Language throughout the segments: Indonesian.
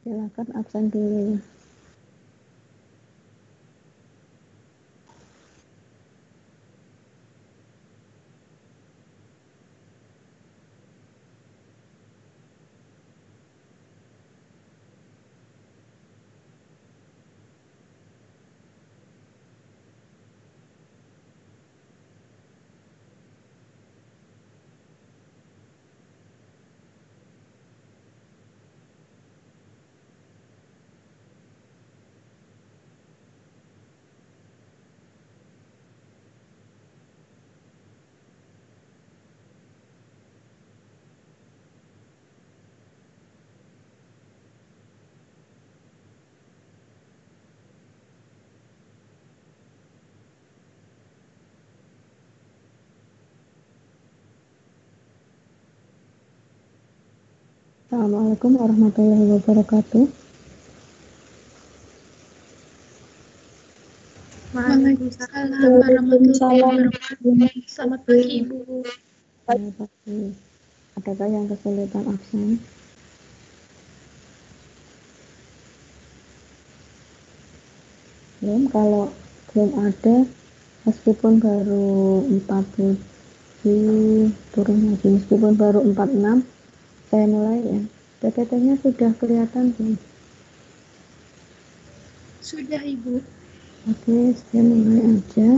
Silakan absen dulu. Assalamualaikum warahmatullahi wabarakatuh. Waalaikumsalam warahmatullahi wabarakatuh. Selamat pagi, Ibu. Selamat pagi. Adakah yang kesulitan absen? Kalau belum ada, meskipun baru 47 turun lagi, meskipun baru 46, saya mulai ya. PPT-nya sudah kelihatan belum? Sudah, Ibu. Oke, saya mulai aja.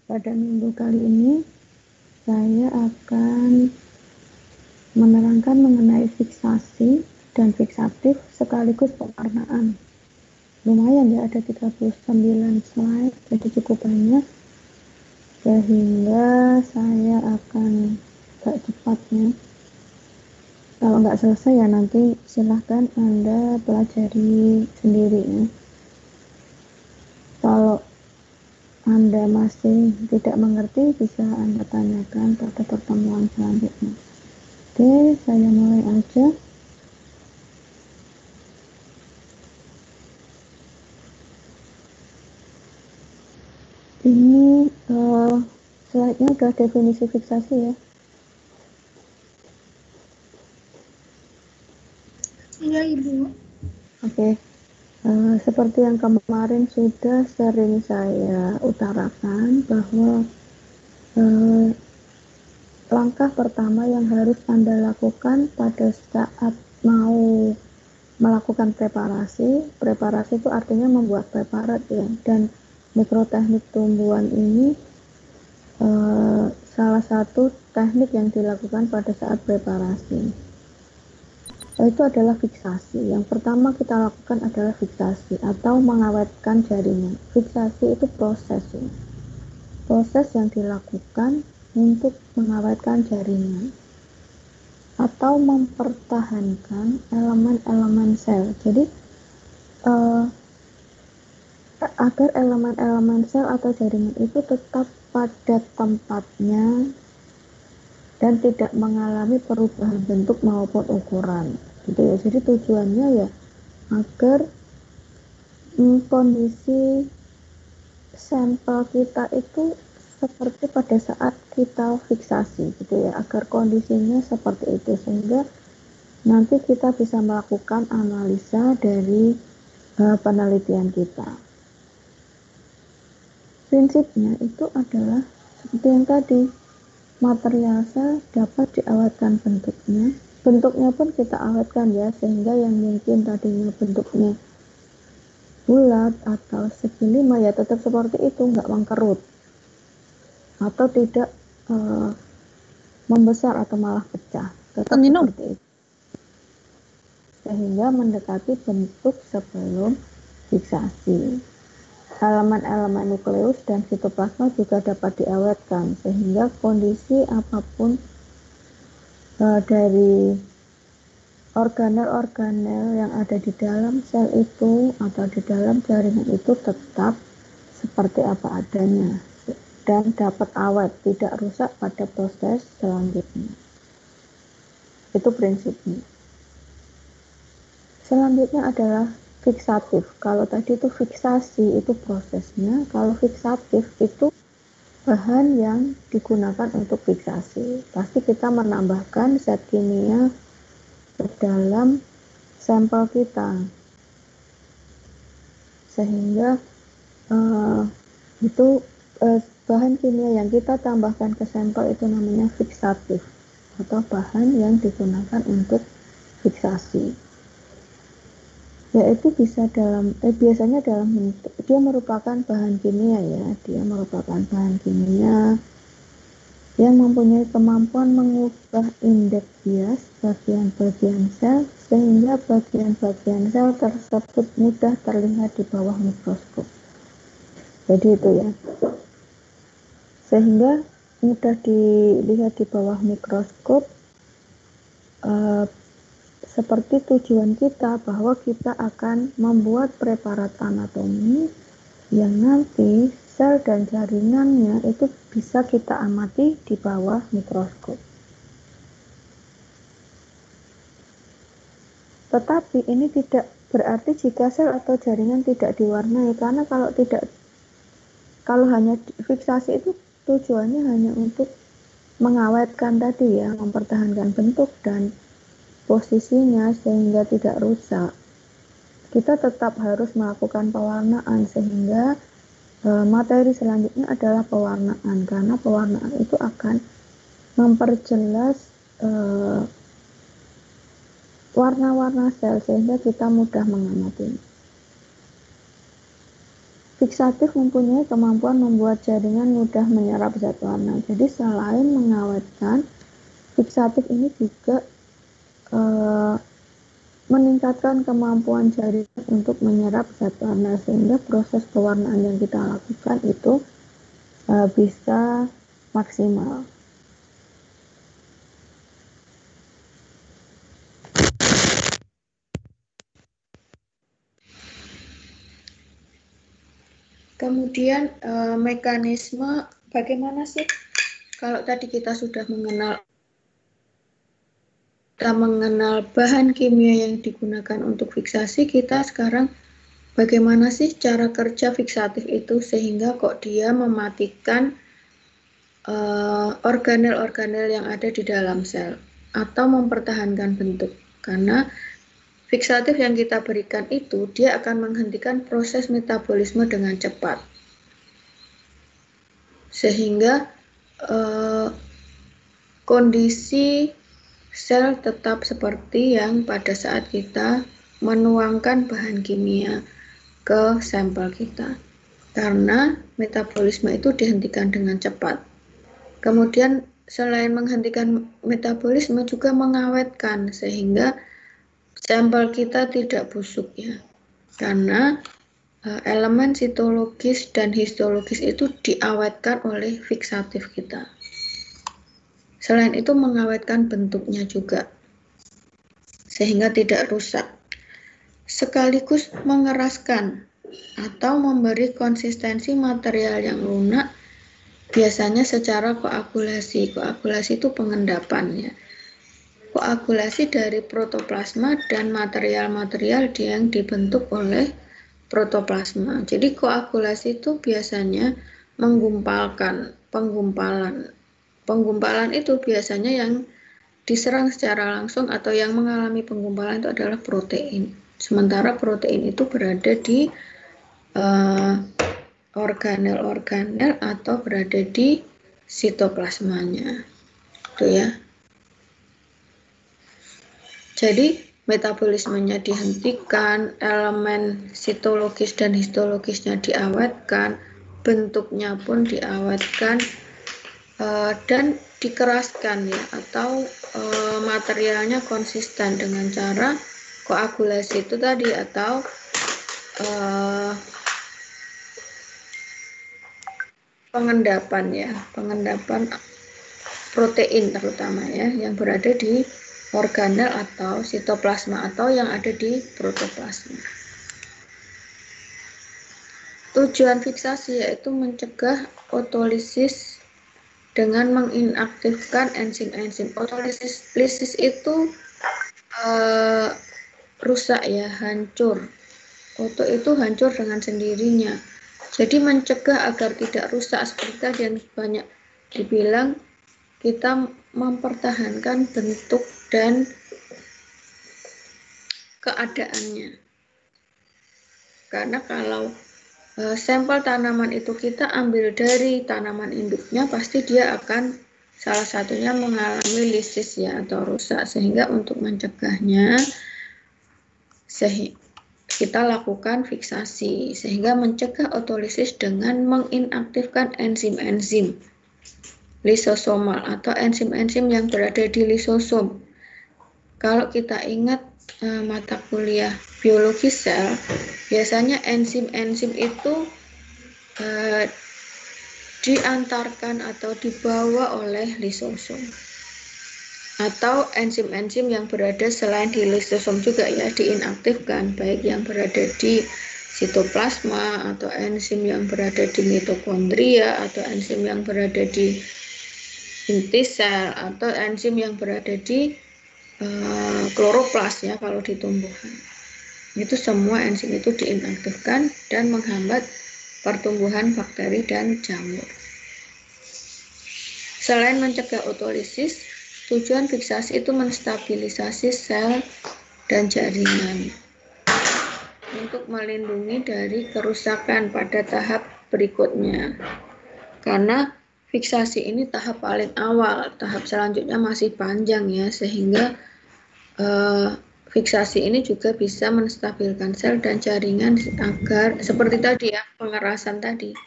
Pada minggu kali ini saya akan menerangkan mengenai fiksasi dan fiksatif sekaligus pewarnaan. Lumayan ya, ada 39 slide, jadi cukup banyak, sehingga saya akan agak cepatnya. Kalau nggak selesai ya nanti silahkan Anda pelajari sendiri ya. Kalau Anda masih tidak mengerti, bisa Anda tanyakan pada pertemuan selanjutnya. Oke, saya mulai aja. Ini slide-nya adalah definisi fiksasi ya. Iya, Ibu. Oke, seperti yang kemarin sudah sering saya utarakan bahwa langkah pertama yang harus Anda lakukan pada saat mau melakukan preparasi itu artinya membuat preparat ya, dan mikroteknik tumbuhan ini salah satu teknik yang dilakukan pada saat preparasi. Itu adalah fiksasi. Yang pertama kita lakukan adalah fiksasi atau mengawetkan jaringan. Fiksasi itu proses ya. Proses yang dilakukan untuk mengawetkan jaringan atau mempertahankan elemen-elemen sel. Jadi agar elemen-elemen sel atau jaringan itu tetap pada tempatnya dan tidak mengalami perubahan bentuk maupun ukuran gitu ya. Jadi tujuannya ya agar kondisi sampel kita itu seperti pada saat kita fiksasi gitu ya, agar kondisinya seperti itu sehingga nanti kita bisa melakukan analisa dari penelitian kita. Prinsipnya itu adalah seperti yang tadi, material sel dapat diawetkan bentuknya pun kita awetkan ya, sehingga yang mungkin tadinya bentuknya bulat atau segi 5 ya tetap seperti itu, nggak mengkerut atau tidak membesar atau malah pecah, tetap seperti itu, sehingga mendekati bentuk sebelum fiksasi. Elemen-elemen nukleus dan sitoplasma juga dapat diawetkan sehingga kondisi apapun dari organel-organel yang ada di dalam sel itu atau di dalam jaringan itu tetap seperti apa adanya dan dapat awet, tidak rusak pada proses selanjutnya. Itu prinsipnya. Selanjutnya adalah fiksatif. Kalau tadi itu fiksasi itu prosesnya, kalau fiksatif itu bahan yang digunakan untuk fiksasi. Pasti kita menambahkan zat kimia ke dalam sampel kita, sehingga bahan kimia yang kita tambahkan ke sampel itu namanya fiksatif, atau bahan yang digunakan untuk fiksasi. Yaitu bisa biasanya dalam bentuk, dia merupakan bahan kimia ya, dia merupakan bahan kimia yang mempunyai kemampuan mengubah indeks bias bagian-bagian sel sehingga bagian-bagian sel tersebut mudah terlihat di bawah mikroskop. Jadi itu ya, sehingga mudah dilihat di bawah mikroskop, seperti tujuan kita bahwa kita akan membuat preparat anatomi yang nanti sel dan jaringannya itu bisa kita amati di bawah mikroskop. Tetapi ini tidak berarti jika sel atau jaringan tidak diwarnai, karena kalau hanya fiksasi itu tujuannya hanya untuk mengawetkan tadi ya, mempertahankan bentuk dan posisinya sehingga tidak rusak. Kita tetap harus melakukan pewarnaan, sehingga materi selanjutnya adalah pewarnaan, karena pewarnaan itu akan memperjelas warna-warna sel sehingga kita mudah mengamatinya. Fiksatif mempunyai kemampuan membuat jaringan mudah menyerap zat warna. Jadi selain mengawetkan, fiksatif ini juga meningkatkan kemampuan jaringan untuk menyerap zat warna, sehingga proses pewarnaan yang kita lakukan itu bisa maksimal. Kemudian mekanisme bagaimana sih kalau tadi kita sudah mengenal bahan kimia yang digunakan untuk fiksasi, kita sekarang bagaimana sih cara kerja fiksatif itu sehingga kok dia mematikan organel-organel yang ada di dalam sel atau mempertahankan bentuk. Karena fiksatif yang kita berikan itu dia akan menghentikan proses metabolisme dengan cepat, sehingga kondisi sel tetap seperti yang pada saat kita menuangkan bahan kimia ke sampel kita, karena metabolisme itu dihentikan dengan cepat. Kemudian selain menghentikan metabolisme juga mengawetkan, sehingga sampel kita tidak busuk ya, karena elemen sitologis dan histologis itu diawetkan oleh fiksatif kita. Selain itu mengawetkan bentuknya juga, sehingga tidak rusak. Sekaligus mengeraskan atau memberi konsistensi material yang lunak, biasanya secara koagulasi. Koagulasi itu pengendapan ya. Koagulasi dari protoplasma dan material-material yang dibentuk oleh protoplasma. Jadi koagulasi itu biasanya menggumpalkan, penggumpalan. Penggumpalan itu biasanya yang diserang secara langsung atau yang mengalami penggumpalan itu adalah protein. Sementara protein itu berada di organel-organel atau berada di sitoplasmanya. Itu ya. Jadi metabolismenya dihentikan, elemen sitologis dan histologisnya diawetkan, bentuknya pun diawetkan, dan dikeraskan ya, atau materialnya konsisten dengan cara koagulasi itu tadi, atau pengendapan ya, pengendapan protein terutama ya, yang berada di organel atau sitoplasma atau yang ada di protoplasma. Tujuan fiksasi yaitu mencegah otolisis dengan menginaktifkan enzim-enzim. Otolisis itu rusak ya, hancur. Oto itu hancur dengan sendirinya. Jadi mencegah agar tidak rusak seperti tadi yang banyak dibilang, kita mempertahankan bentuk dan keadaannya. Karena kalau sampel tanaman itu kita ambil dari tanaman induknya, pasti dia akan salah satunya mengalami lisis ya atau rusak, sehingga untuk mencegahnya kita lakukan fiksasi sehingga mencegah otolisis dengan menginaktifkan enzim-enzim lisosomal atau enzim-enzim yang berada di lisosom. Kalau kita ingat mata kuliah biologi sel, biasanya enzim-enzim itu diantarkan atau dibawa oleh lisosom. Atau enzim-enzim yang berada selain di lisosom juga ya diinaktifkan, baik yang berada di sitoplasma atau enzim yang berada di mitokondria atau enzim yang berada di inti sel atau enzim yang berada di kloroplas ya kalau di tumbuhan. Itu semua enzim itu diinaktifkan dan menghambat pertumbuhan bakteri dan jamur. Selain mencegah otolisis, tujuan fiksasi itu menstabilisasi sel dan jaringan untuk melindungi dari kerusakan pada tahap berikutnya. Karena fiksasi ini tahap paling awal, tahap selanjutnya masih panjang ya, sehingga fiksasi ini juga bisa menstabilkan sel dan jaringan agar seperti tadi ya, pengerasan tadi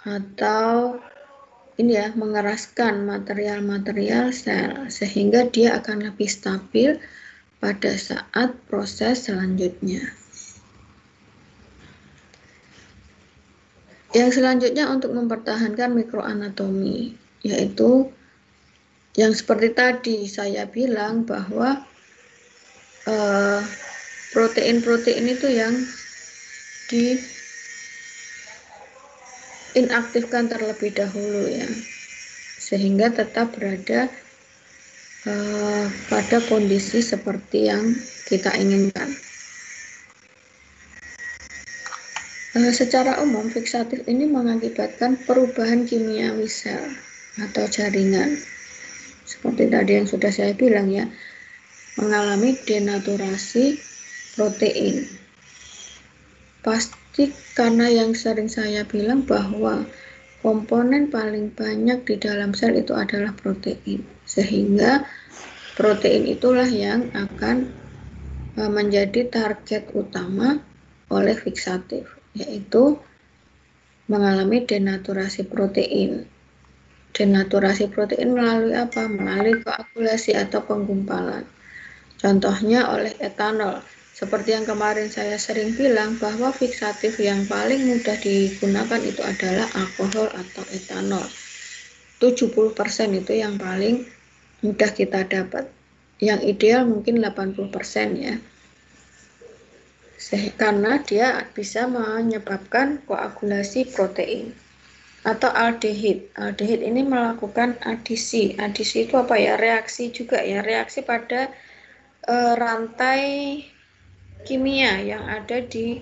atau ini ya, mengeraskan material-material sel sehingga dia akan lebih stabil pada saat proses selanjutnya. Yang selanjutnya untuk mempertahankan mikroanatomi, yaitu yang seperti tadi saya bilang bahwa protein-protein itu yang diinaktifkan terlebih dahulu ya, sehingga tetap berada pada kondisi seperti yang kita inginkan. Secara umum, fiksatif ini mengakibatkan perubahan kimiawi sel atau jaringan. Seperti tadi yang sudah saya bilang ya, mengalami denaturasi protein. Pasti karena yang sering saya bilang bahwa komponen paling banyak di dalam sel itu adalah protein. Sehingga protein itulah yang akan menjadi target utama oleh fiksatif, yaitu mengalami denaturasi protein. Denaturasi protein melalui apa? Melalui koagulasi atau penggumpalan. Contohnya oleh etanol. Seperti yang kemarin saya sering bilang bahwa fiksatif yang paling mudah digunakan itu adalah alkohol atau etanol. 70% itu yang paling mudah kita dapat. Yang ideal mungkin 80% ya. Karena dia bisa menyebabkan koagulasi protein atau aldehid. Aldehid ini melakukan adisi. Adisi itu apa ya? Reaksi juga ya, reaksi pada rantai kimia yang ada di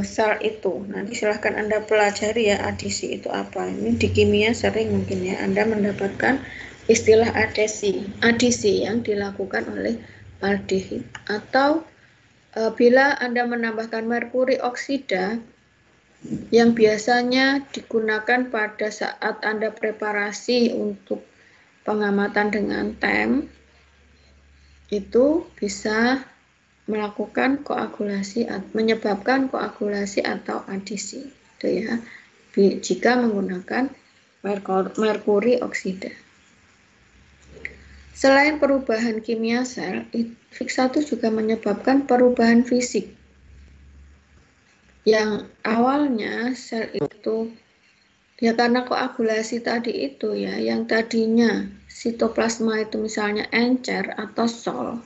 sel itu. Nanti silahkan Anda pelajari ya adisi itu apa. Ini di kimia sering mungkin ya Anda mendapatkan istilah adisi. Adisi yang dilakukan oleh aldehid. Atau bila Anda menambahkan merkuri oksida yang biasanya digunakan pada saat Anda preparasi untuk pengamatan dengan TEM, itu bisa melakukan koagulasi, menyebabkan koagulasi atau adisi, itu ya, jika menggunakan merkuri oksida. Selain perubahan kimia sel, fiksatif juga menyebabkan perubahan fisik. Yang awalnya sel itu ya karena koagulasi tadi itu ya, yang tadinya sitoplasma itu misalnya encer atau sol,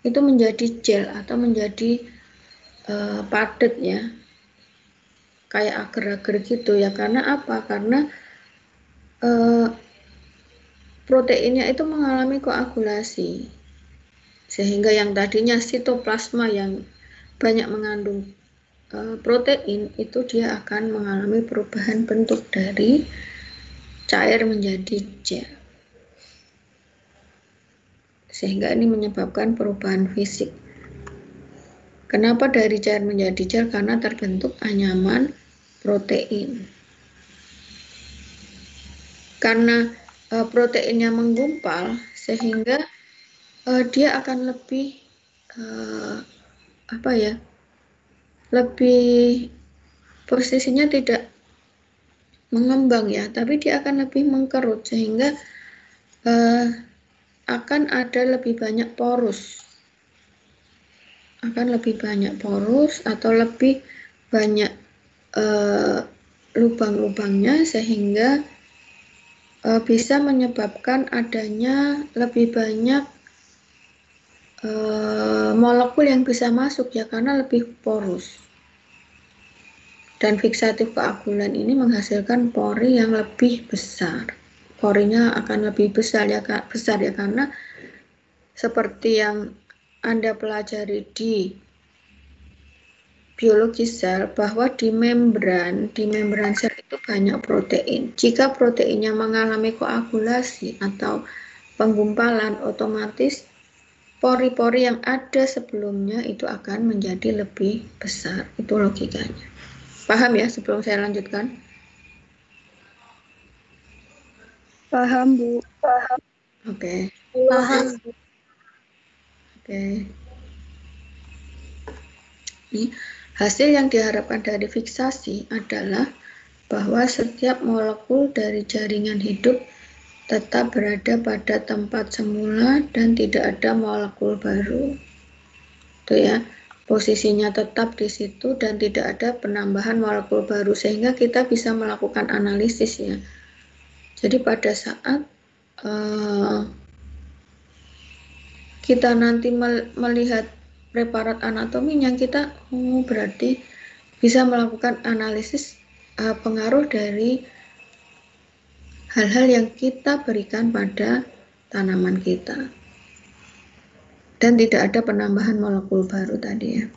itu menjadi gel atau menjadi padat ya, kayak agar-agar gitu ya. Karena apa? Karena proteinnya itu mengalami koagulasi, sehingga yang tadinya sitoplasma yang banyak mengandung protein itu dia akan mengalami perubahan bentuk dari cair menjadi gel. Sehingga ini menyebabkan perubahan fisik. Kenapa dari cair menjadi gel? Karena terbentuk anyaman protein. Karena proteinnya menggumpal, sehingga dia akan lebih lebih posisinya tidak mengembang ya, tapi dia akan lebih mengkerut, sehingga akan ada lebih banyak porus. Atau lebih banyak lubang-lubangnya, sehingga bisa menyebabkan adanya lebih banyak molekul yang bisa masuk ya, karena lebih porus. Dan fiksatif koagulan ini menghasilkan pori yang lebih besar. Porinya akan lebih besar ya karena seperti yang Anda pelajari di biologi sel, bahwa di membran sel itu banyak protein. Jika proteinnya mengalami koagulasi atau penggumpalan, otomatis pori-pori yang ada sebelumnya itu akan menjadi lebih besar. Itu logikanya. Paham ya sebelum saya lanjutkan? Paham, Bu. Oke. Paham. Oke. Ini hasil yang diharapkan dari fiksasi adalah bahwa setiap molekul dari jaringan hidup tetap berada pada tempat semula dan tidak ada molekul baru. Itu ya. Posisinya tetap di situ dan tidak ada penambahan molekul baru, sehingga kita bisa melakukan analisis ya. Jadi pada saat kita nanti melihat preparat anatominya, kita berarti bisa melakukan analisis pengaruh dari hal-hal yang kita berikan pada tanaman kita. Dan tidak ada penambahan molekul baru tadi ya.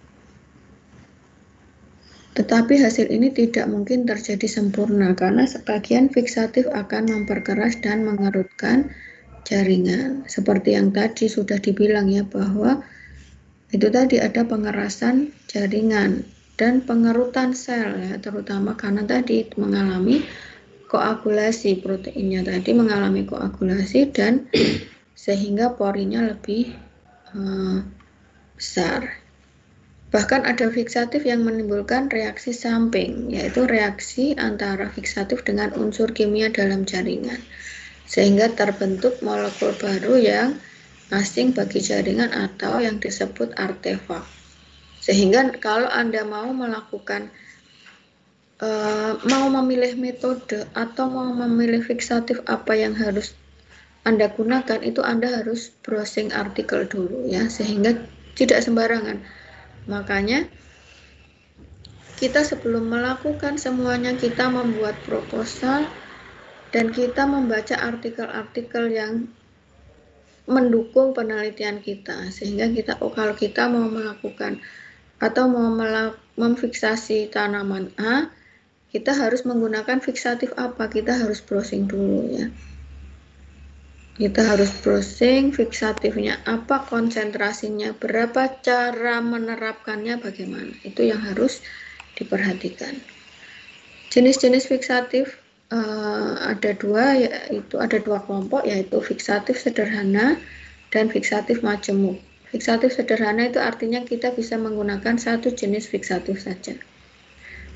Tetapi hasil ini tidak mungkin terjadi sempurna karena sebagian fiksatif akan memperkeras dan mengerutkan jaringan. Seperti yang tadi sudah dibilang ya, bahwa itu tadi ada pengerasan jaringan dan pengerutan sel ya, terutama karena tadi mengalami koagulasi, proteinnya tadi mengalami koagulasi dan sehingga porinya lebih besar. Bahkan ada fiksatif yang menimbulkan reaksi samping, yaitu reaksi antara fiksatif dengan unsur kimia dalam jaringan, sehingga terbentuk molekul baru yang asing bagi jaringan atau yang disebut artefak. Sehingga kalau Anda mau melakukan mau memilih metode atau mau memilih fiksatif apa yang harus Anda gunakan, itu Anda harus browsing artikel dulu ya, sehingga tidak sembarangan. Makanya kita sebelum melakukan semuanya, kita membuat proposal dan kita membaca artikel-artikel yang mendukung penelitian kita, sehingga kita kalau kita mau melakukan atau mau memfiksasi tanaman A, kita harus menggunakan fiksatif apa, kita harus browsing dulu ya. Kita harus browsing fiksatifnya apa, konsentrasinya berapa, cara menerapkannya bagaimana, itu yang harus diperhatikan. Jenis-jenis fiksatif ada dua kelompok, yaitu fiksatif sederhana dan fiksatif majemuk. Fiksatif sederhana itu artinya kita bisa menggunakan satu jenis fiksatif saja.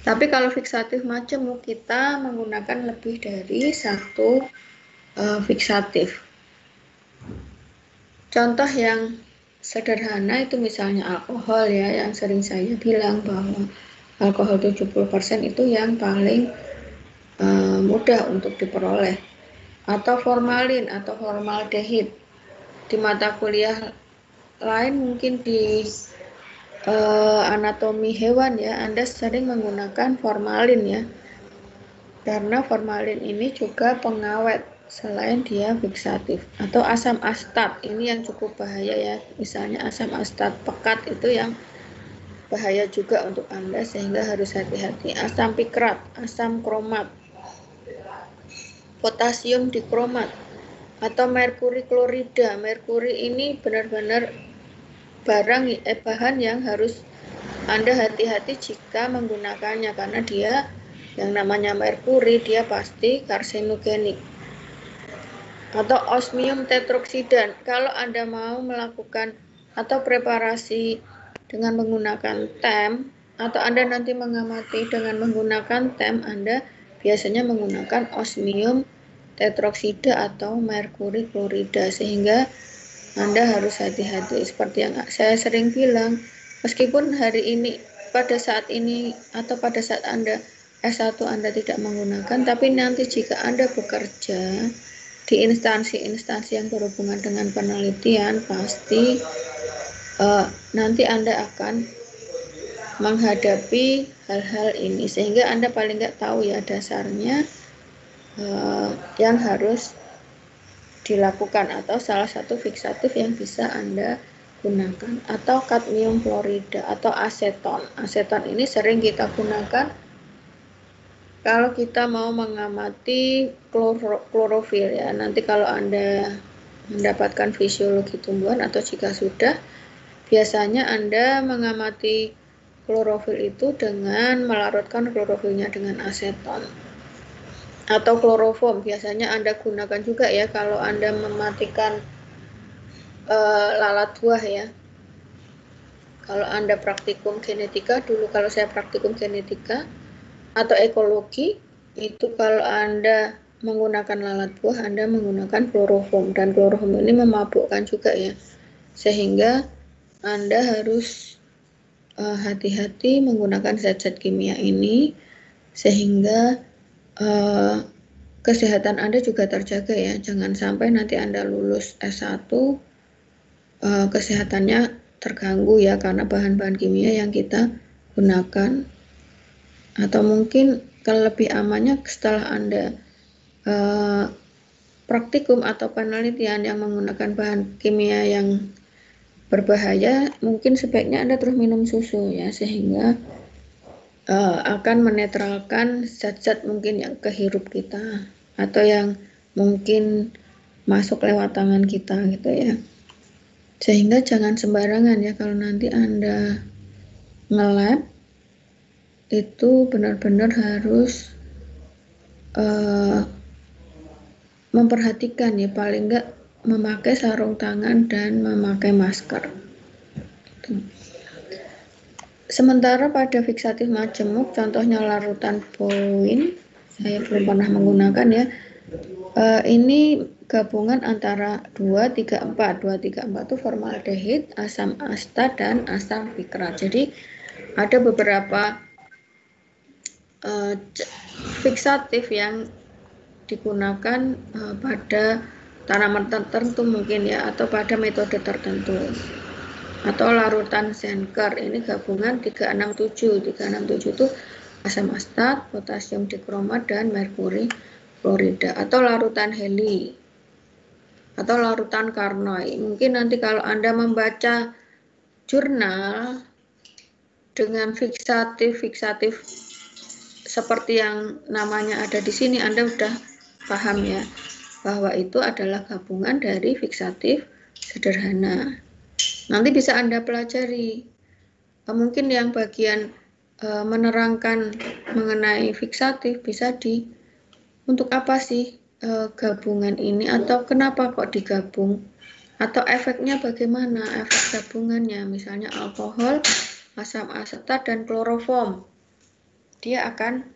Tapi kalau fiksatif majemuk kita menggunakan lebih dari satu fiksatif. Contoh yang sederhana itu misalnya alkohol ya, yang sering saya bilang bahwa alkohol 70% itu yang paling mudah untuk diperoleh. Atau formalin atau formaldehid. Di mata kuliah lain mungkin di anatomi hewan ya, Anda sering menggunakan formalin ya. Karena formalin ini juga pengawet selain dia fiksatif. Atau asam astat, ini yang cukup bahaya ya. Misalnya asam astat pekat itu yang bahaya juga untuk Anda sehingga harus hati-hati. Asam pikrat, asam kromat, potasium dikromat, atau merkuri klorida. Merkuri ini benar-benar bahan yang harus Anda hati-hati jika menggunakannya, karena dia yang namanya merkuri dia pasti karsinogenik. Atau osmium tetroksidan, kalau Anda mau melakukan atau preparasi dengan menggunakan TEM, atau Anda nanti mengamati dengan menggunakan TEM, Anda biasanya menggunakan osmium tetroksida atau merkuri klorida, sehingga Anda harus hati-hati. Seperti yang saya sering bilang, meskipun hari ini, pada saat ini, atau pada saat Anda S1 Anda tidak menggunakan, tapi nanti jika Anda bekerja di instansi-instansi yang berhubungan dengan penelitian, pasti nanti Anda akan menghadapi hal-hal ini, sehingga Anda paling nggak tahu ya dasarnya yang harus dilakukan, atau salah satu fiksatif yang bisa Anda gunakan, atau kadmium klorida atau aseton. Aseton ini sering kita gunakan kalau kita mau mengamati klorofil ya. Nanti kalau Anda mendapatkan fisiologi tumbuhan atau jika sudah, biasanya Anda mengamati klorofil itu dengan melarutkan klorofilnya dengan aseton. Atau kloroform biasanya Anda gunakan juga ya kalau Anda mematikan lalat buah ya. Kalau Anda praktikum genetika, dulu kalau saya praktikum genetika atau ekologi, itu kalau Anda menggunakan lalat buah, Anda menggunakan kloroform, dan kloroform ini memabukkan juga ya, sehingga Anda harus hati-hati menggunakan zat-zat kimia ini, sehingga kesehatan Anda juga terjaga ya. Jangan sampai nanti Anda lulus S1 kesehatannya terganggu ya karena bahan-bahan kimia yang kita gunakan. Atau mungkin kalau lebih amannya setelah Anda praktikum atau penelitian yang menggunakan bahan kimia yang berbahaya, mungkin sebaiknya Anda terus minum susu ya, sehingga akan menetralkan zat-zat mungkin yang kehirup kita atau yang mungkin masuk lewat tangan kita gitu ya. Sehingga jangan sembarangan ya kalau nanti Anda nge-lab, itu benar-benar harus memperhatikan ya, paling enggak memakai sarung tangan dan memakai masker. Sementara pada fiksatif majemuk, contohnya larutan Bowin, saya belum pernah menggunakan ya. Ini gabungan antara 2,3,4. 2,3,4 itu formaldehid, asam astat, dan asam pikrat. Jadi ada beberapa fiksatif yang digunakan pada tanaman tertentu mungkin ya, atau pada metode tertentu. Atau larutan Zenker, ini gabungan 367. 367 itu asam astat, potasium dikromat, dan merkuri klorida. Atau larutan Heli, atau larutan Carnoy. Mungkin nanti kalau Anda membaca jurnal dengan fiksatif seperti yang namanya ada di sini, Anda sudah paham ya bahwa itu adalah gabungan dari fiksatif sederhana. Nanti bisa Anda pelajari. Mungkin yang bagian menerangkan mengenai fiksatif bisa untuk apa sih gabungan ini, atau kenapa kok digabung, atau efeknya bagaimana, efek gabungannya, misalnya alkohol, asam asetat, dan kloroform. Dia akan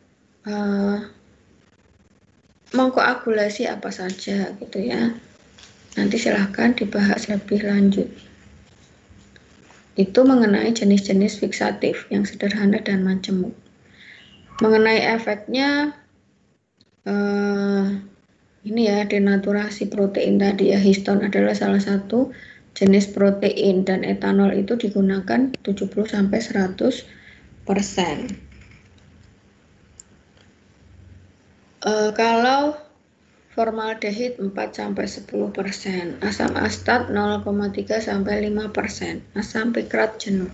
mengkoagulasi apa saja gitu ya. Nanti silahkan dibahas lebih lanjut. Itu mengenai jenis-jenis fiksatif yang sederhana dan majemuk. Mengenai efeknya, ini ya, denaturasi protein tadi ya, histon adalah salah satu jenis protein, dan etanol itu digunakan 70-100%. Kalau formaldehid 4-10%, asam astat 0,3-5%, asam pikrat jenuh.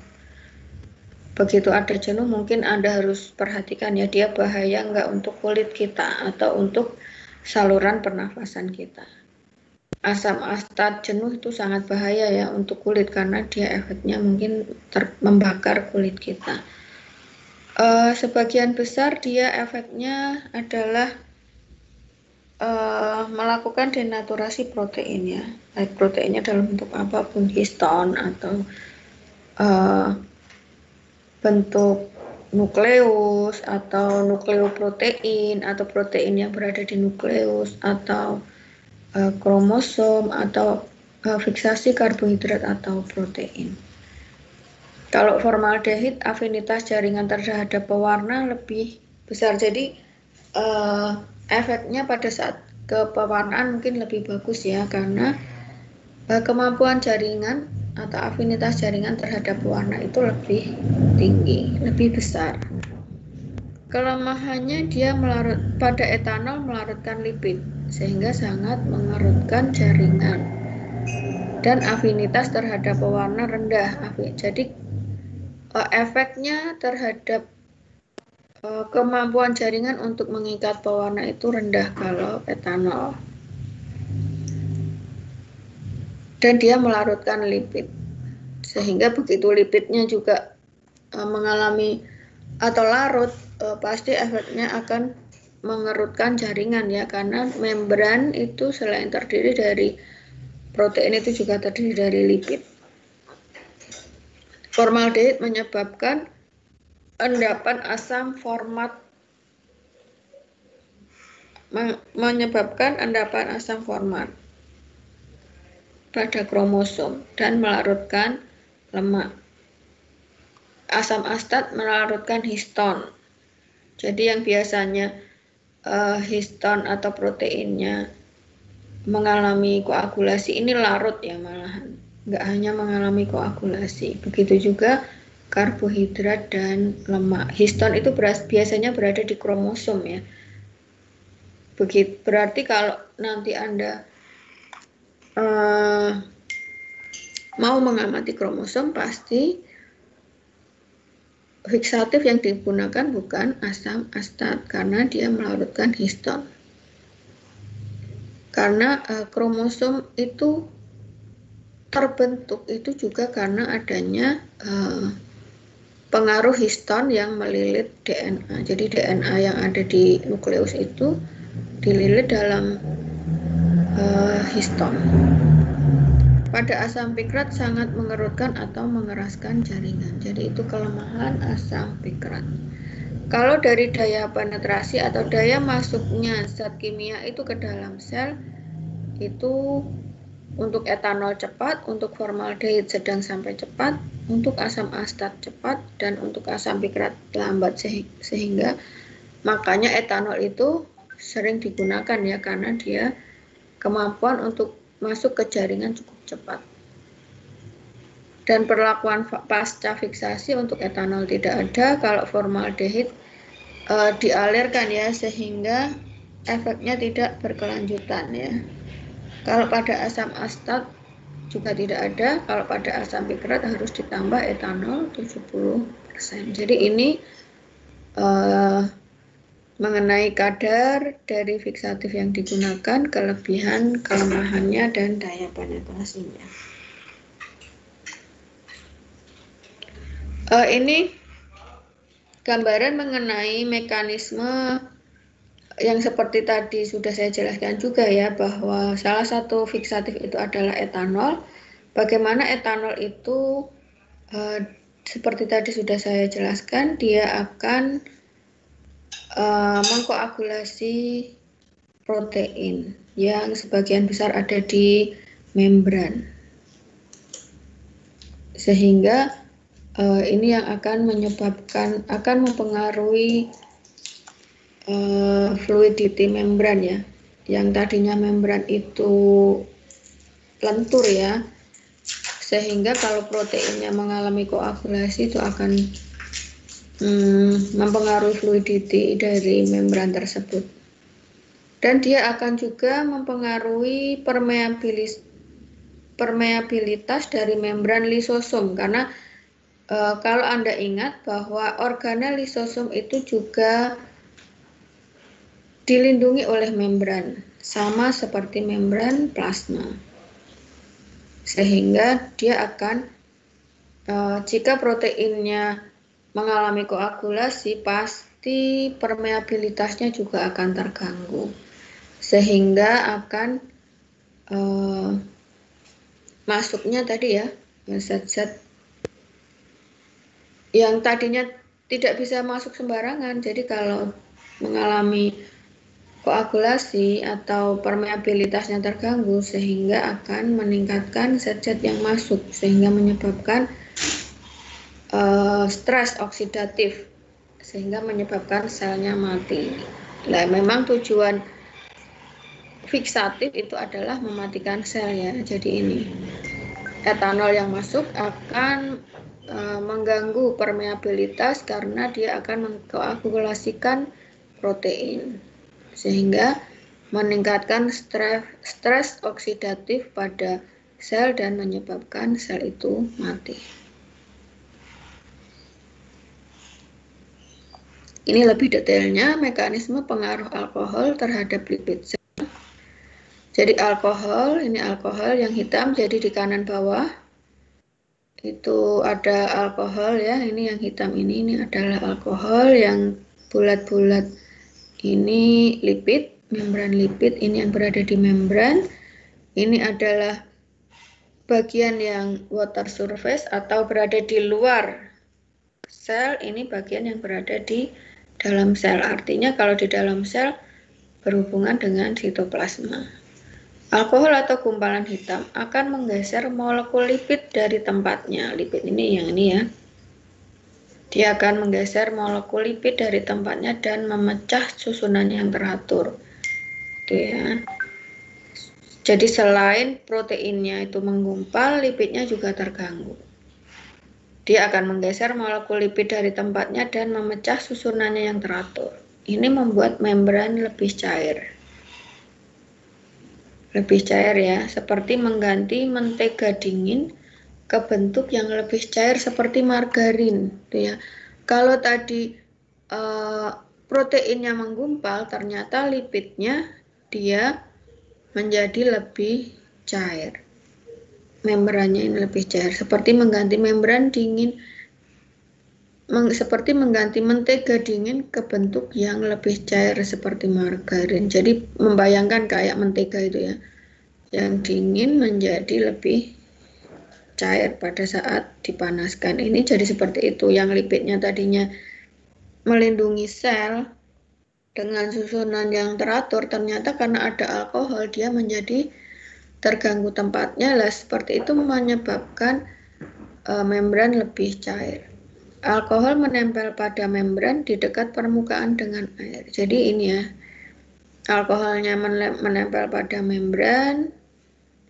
Begitu ada jenuh mungkin Anda harus perhatikan ya, dia bahaya nggak untuk kulit kita atau untuk saluran pernafasan kita. Asam astat jenuh itu sangat bahaya ya untuk kulit karena dia efeknya mungkin membakar kulit kita. Sebagian besar dia efeknya adalah melakukan denaturasi protein ya, baik proteinnya dalam bentuk apapun, histon atau bentuk nukleus atau nukleoprotein atau protein yang berada di nukleus atau kromosom atau fiksasi karbohidrat atau protein. Kalau formaldehid afinitas jaringan terhadap pewarna lebih besar, jadi efeknya pada saat ke pewarnaan mungkin lebih bagus ya, karena kemampuan jaringan atau afinitas jaringan terhadap pewarna itu lebih tinggi, lebih besar. Kelemahannya dia pada etanol melarutkan lipid sehingga sangat mengerutkan jaringan dan afinitas terhadap pewarna rendah. Jadi efeknya terhadap kemampuan jaringan untuk mengikat pewarna itu rendah kalau etanol. Dan dia melarutkan lipid. Sehingga begitu lipidnya juga mengalami atau larut, pasti efeknya akan mengerutkan jaringan ya, karena membran itu selain terdiri dari protein itu juga terdiri dari lipid. Formaldehid menyebabkan endapan asam format pada kromosom dan melarutkan lemak. Asam astat melarutkan histon. Jadi yang biasanya histon atau proteinnya mengalami koagulasi ini larut ya, malahan nggak hanya mengalami koagulasi. Begitu juga karbohidrat dan lemak. Histon itu biasanya berada di kromosom ya. Berarti kalau nanti Anda mau mengamati kromosom, pasti fiksatif yang digunakan bukan asam astat karena dia melarutkan histon. Karena kromosom itu terbentuk itu juga karena adanya pengaruh histon yang melilit DNA. Jadi DNA yang ada di nukleus itu dililit dalam histon. Pada asam pikrat sangat mengerutkan atau mengeraskan jaringan. Jadi itu kelemahan asam pikrat. Kalau dari daya penetrasi atau daya masuknya zat kimia itu ke dalam sel, itu untuk etanol cepat, untuk formaldehid sedang sampai cepat, untuk asam astat cepat, dan untuk asam pikrat lambat, sehingga makanya etanol itu sering digunakan ya, karena dia kemampuan untuk masuk ke jaringan cukup cepat. Dan perlakuan pasca fiksasi untuk etanol tidak ada. Kalau formaldehid dialirkan ya, sehingga efeknya tidak berkelanjutan ya. Kalau pada asam astat juga tidak ada. Kalau pada asam pikrat harus ditambah etanol 70%. Jadi ini mengenai kadar dari fiksatif yang digunakan, kelebihan, kelemahannya, dan daya penetrasinya. Ini gambaran mengenai mekanisme yang seperti tadi sudah saya jelaskan juga ya, bahwa salah satu fiksatif itu adalah etanol. Bagaimana etanol itu seperti tadi sudah saya jelaskan, dia akan mengkoagulasi protein yang sebagian besar ada di membran, sehingga ini yang akan mempengaruhi fluidity membran ya, yang tadinya membran itu lentur ya, sehingga kalau proteinnya mengalami koagulasi itu akan mempengaruhi fluidity dari membran tersebut. Dan dia akan juga mempengaruhi permeabilitas dari membran lisosom, karena kalau Anda ingat bahwa organel lisosom itu juga dilindungi oleh membran, sama seperti membran plasma. Sehingga dia akan, jika proteinnya mengalami koagulasi, pasti permeabilitasnya juga akan terganggu. Sehingga akan masuknya tadi ya, zat-zat yang tadinya tidak bisa masuk sembarangan. Jadi kalau mengalami koagulasi atau permeabilitasnya terganggu, sehingga akan meningkatkan zat-zat yang masuk, sehingga menyebabkan stres oksidatif, sehingga menyebabkan selnya mati. Nah, memang tujuan fiksatif itu adalah mematikan sel ya. Jadi ini etanol yang masuk akan mengganggu permeabilitas karena dia akan mengkoagulasikan protein, sehingga meningkatkan stres oksidatif pada sel dan menyebabkan sel itu mati. Ini lebih detailnya mekanisme pengaruh alkohol terhadap lipid sel. Jadi alkohol, ini alkohol yang hitam, jadi di kanan bawah itu ada alkohol ya, ini yang hitam ini adalah alkohol, yang bulat-bulat ini lipid, membran lipid, ini yang berada di membran. Ini adalah bagian yang water surface atau berada di luar sel, ini bagian yang berada di dalam sel. Artinya kalau di dalam sel berhubungan dengan sitoplasma. Alkohol atau gumpalan hitam akan menggeser molekul lipid dari tempatnya. Lipid ini yang ini ya. Dia akan menggeser molekul lipid dari tempatnya dan memecah susunannya yang teratur. Itu ya. Jadi selain proteinnya itu menggumpal, lipidnya juga terganggu. Dia akan menggeser molekul lipid dari tempatnya dan memecah susunannya yang teratur. Ini membuat membran lebih cair. Lebih cair ya, seperti mengganti mentega dingin ke bentuk yang lebih cair seperti margarin, gitu ya. Kalau tadi proteinnya menggumpal, ternyata lipidnya dia menjadi lebih cair. Membrannya ini lebih cair, seperti mengganti membran dingin, seperti mengganti mentega dingin ke bentuk yang lebih cair seperti margarin. Jadi membayangkan kayak mentega itu ya, yang dingin menjadi lebih cair pada saat dipanaskan. Ini jadi seperti itu. Yang lipidnya tadinya melindungi sel dengan susunan yang teratur, ternyata karena ada alkohol dia menjadi terganggu tempatnya. Lah seperti itu menyebabkan membran lebih cair. Alkohol menempel pada membran di dekat permukaan dengan air. Jadi ini ya, alkoholnya menempel pada membran,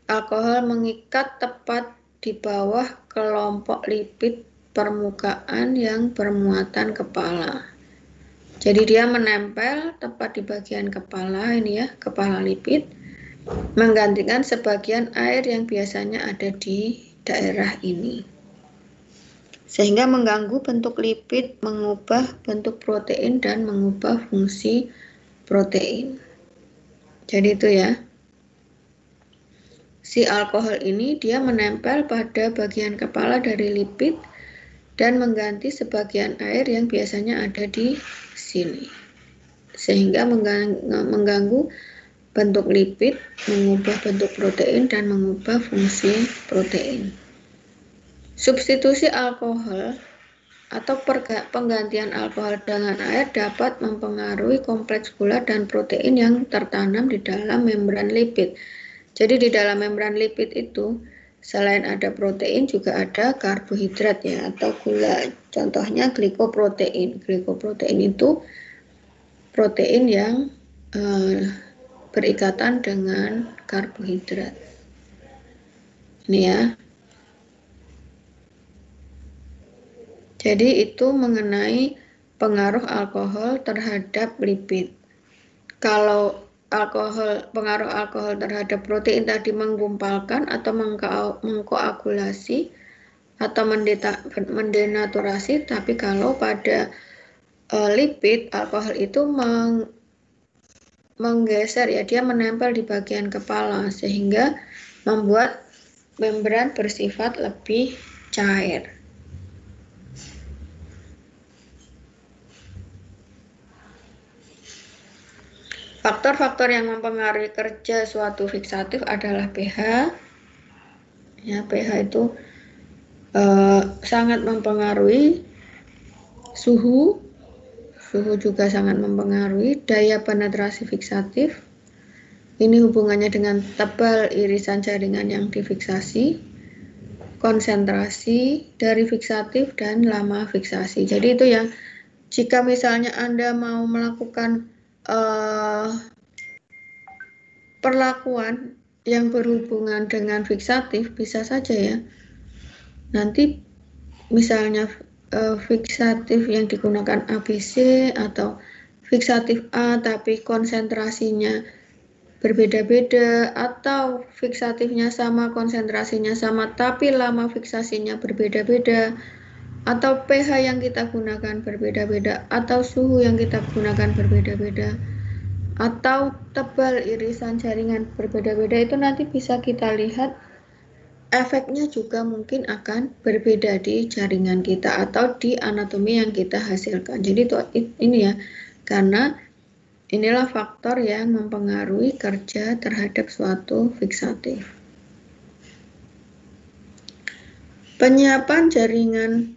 alkohol mengikat tepat di bawah kelompok lipid permukaan yang bermuatan kepala. Jadi dia menempel tepat di bagian kepala ini ya, kepala lipid, menggantikan sebagian air yang biasanya ada di daerah ini. Sehingga mengganggu bentuk lipid, mengubah bentuk protein, dan mengubah fungsi protein. Jadi itu ya. Si alkohol ini dia menempel pada bagian kepala dari lipid dan mengganti sebagian air yang biasanya ada di sini. Sehingga mengganggu bentuk lipid, mengubah bentuk protein, dan mengubah fungsi protein. Substitusi alkohol atau penggantian alkohol dengan air dapat mempengaruhi kompleks gula dan protein yang tertanam di dalam membran lipid. Jadi di dalam membran lipid itu selain ada protein juga ada karbohidrat ya, atau gula. Contohnya glikoprotein. Glikoprotein itu protein yang berikatan dengan karbohidrat. Ini ya. Jadi itu mengenai pengaruh alkohol terhadap lipid. Kalau pengaruh alkohol terhadap protein tadi menggumpalkan atau mengkoagulasi, atau mendenaturasi, tapi kalau pada lipid, alkohol itu menggeser ya, dia menempel di bagian kepala sehingga membuat membran bersifat lebih cair. Faktor-faktor yang mempengaruhi kerja suatu fiksatif adalah pH. Ya, pH itu sangat mempengaruhi suhu. Suhu juga sangat mempengaruhi daya penetrasi fiksatif. Ini hubungannya dengan tebal irisan jaringan yang difiksasi, konsentrasi dari fiksatif, dan lama fiksasi. Jadi itu yang jika misalnya Anda mau melakukan perlakuan yang berhubungan dengan fiksatif, bisa saja ya. Nanti misalnya fiksatif yang digunakan ABC atau fiksatif A tapi konsentrasinya berbeda-beda, atau fiksatifnya sama, konsentrasinya sama, tapi lama fiksasinya berbeda-beda, atau pH yang kita gunakan berbeda-beda, atau suhu yang kita gunakan berbeda-beda, atau tebal irisan jaringan berbeda-beda, itu nanti bisa kita lihat efeknya juga mungkin akan berbeda di jaringan kita atau di anatomi yang kita hasilkan. Jadi ini ya, karena inilah faktor yang mempengaruhi kerja terhadap suatu fiksatif. Penyiapan jaringan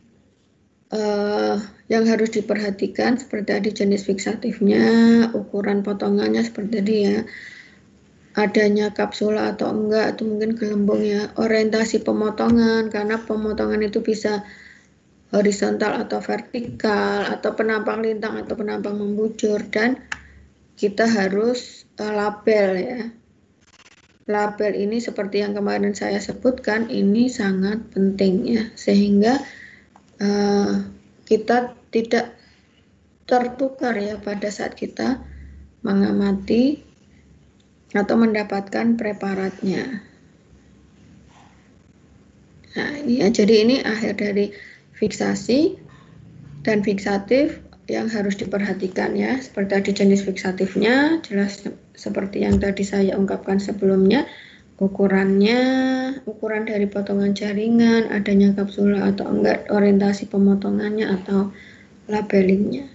yang harus diperhatikan seperti tadi jenis fiksatifnya, ukuran potongannya seperti tadi ya, adanya kapsula atau enggak, atau mungkin gelembung ya, orientasi pemotongan, karena pemotongan itu bisa horizontal atau vertikal, atau penampang lintang atau penampang membujur, dan kita harus label ya. Label ini seperti yang kemarin saya sebutkan, ini sangat penting ya, sehingga kita tidak tertukar ya pada saat kita mengamati atau mendapatkan preparatnya. Nah ini ya, jadi ini akhir dari fiksasi dan fiksatif yang harus diperhatikan ya. Seperti tadi jenis fiksatifnya jelas seperti yang tadi saya ungkapkan sebelumnya, ukurannya, ukuran dari potongan jaringan, adanya kapsula atau enggak, orientasi pemotongannya atau labelingnya.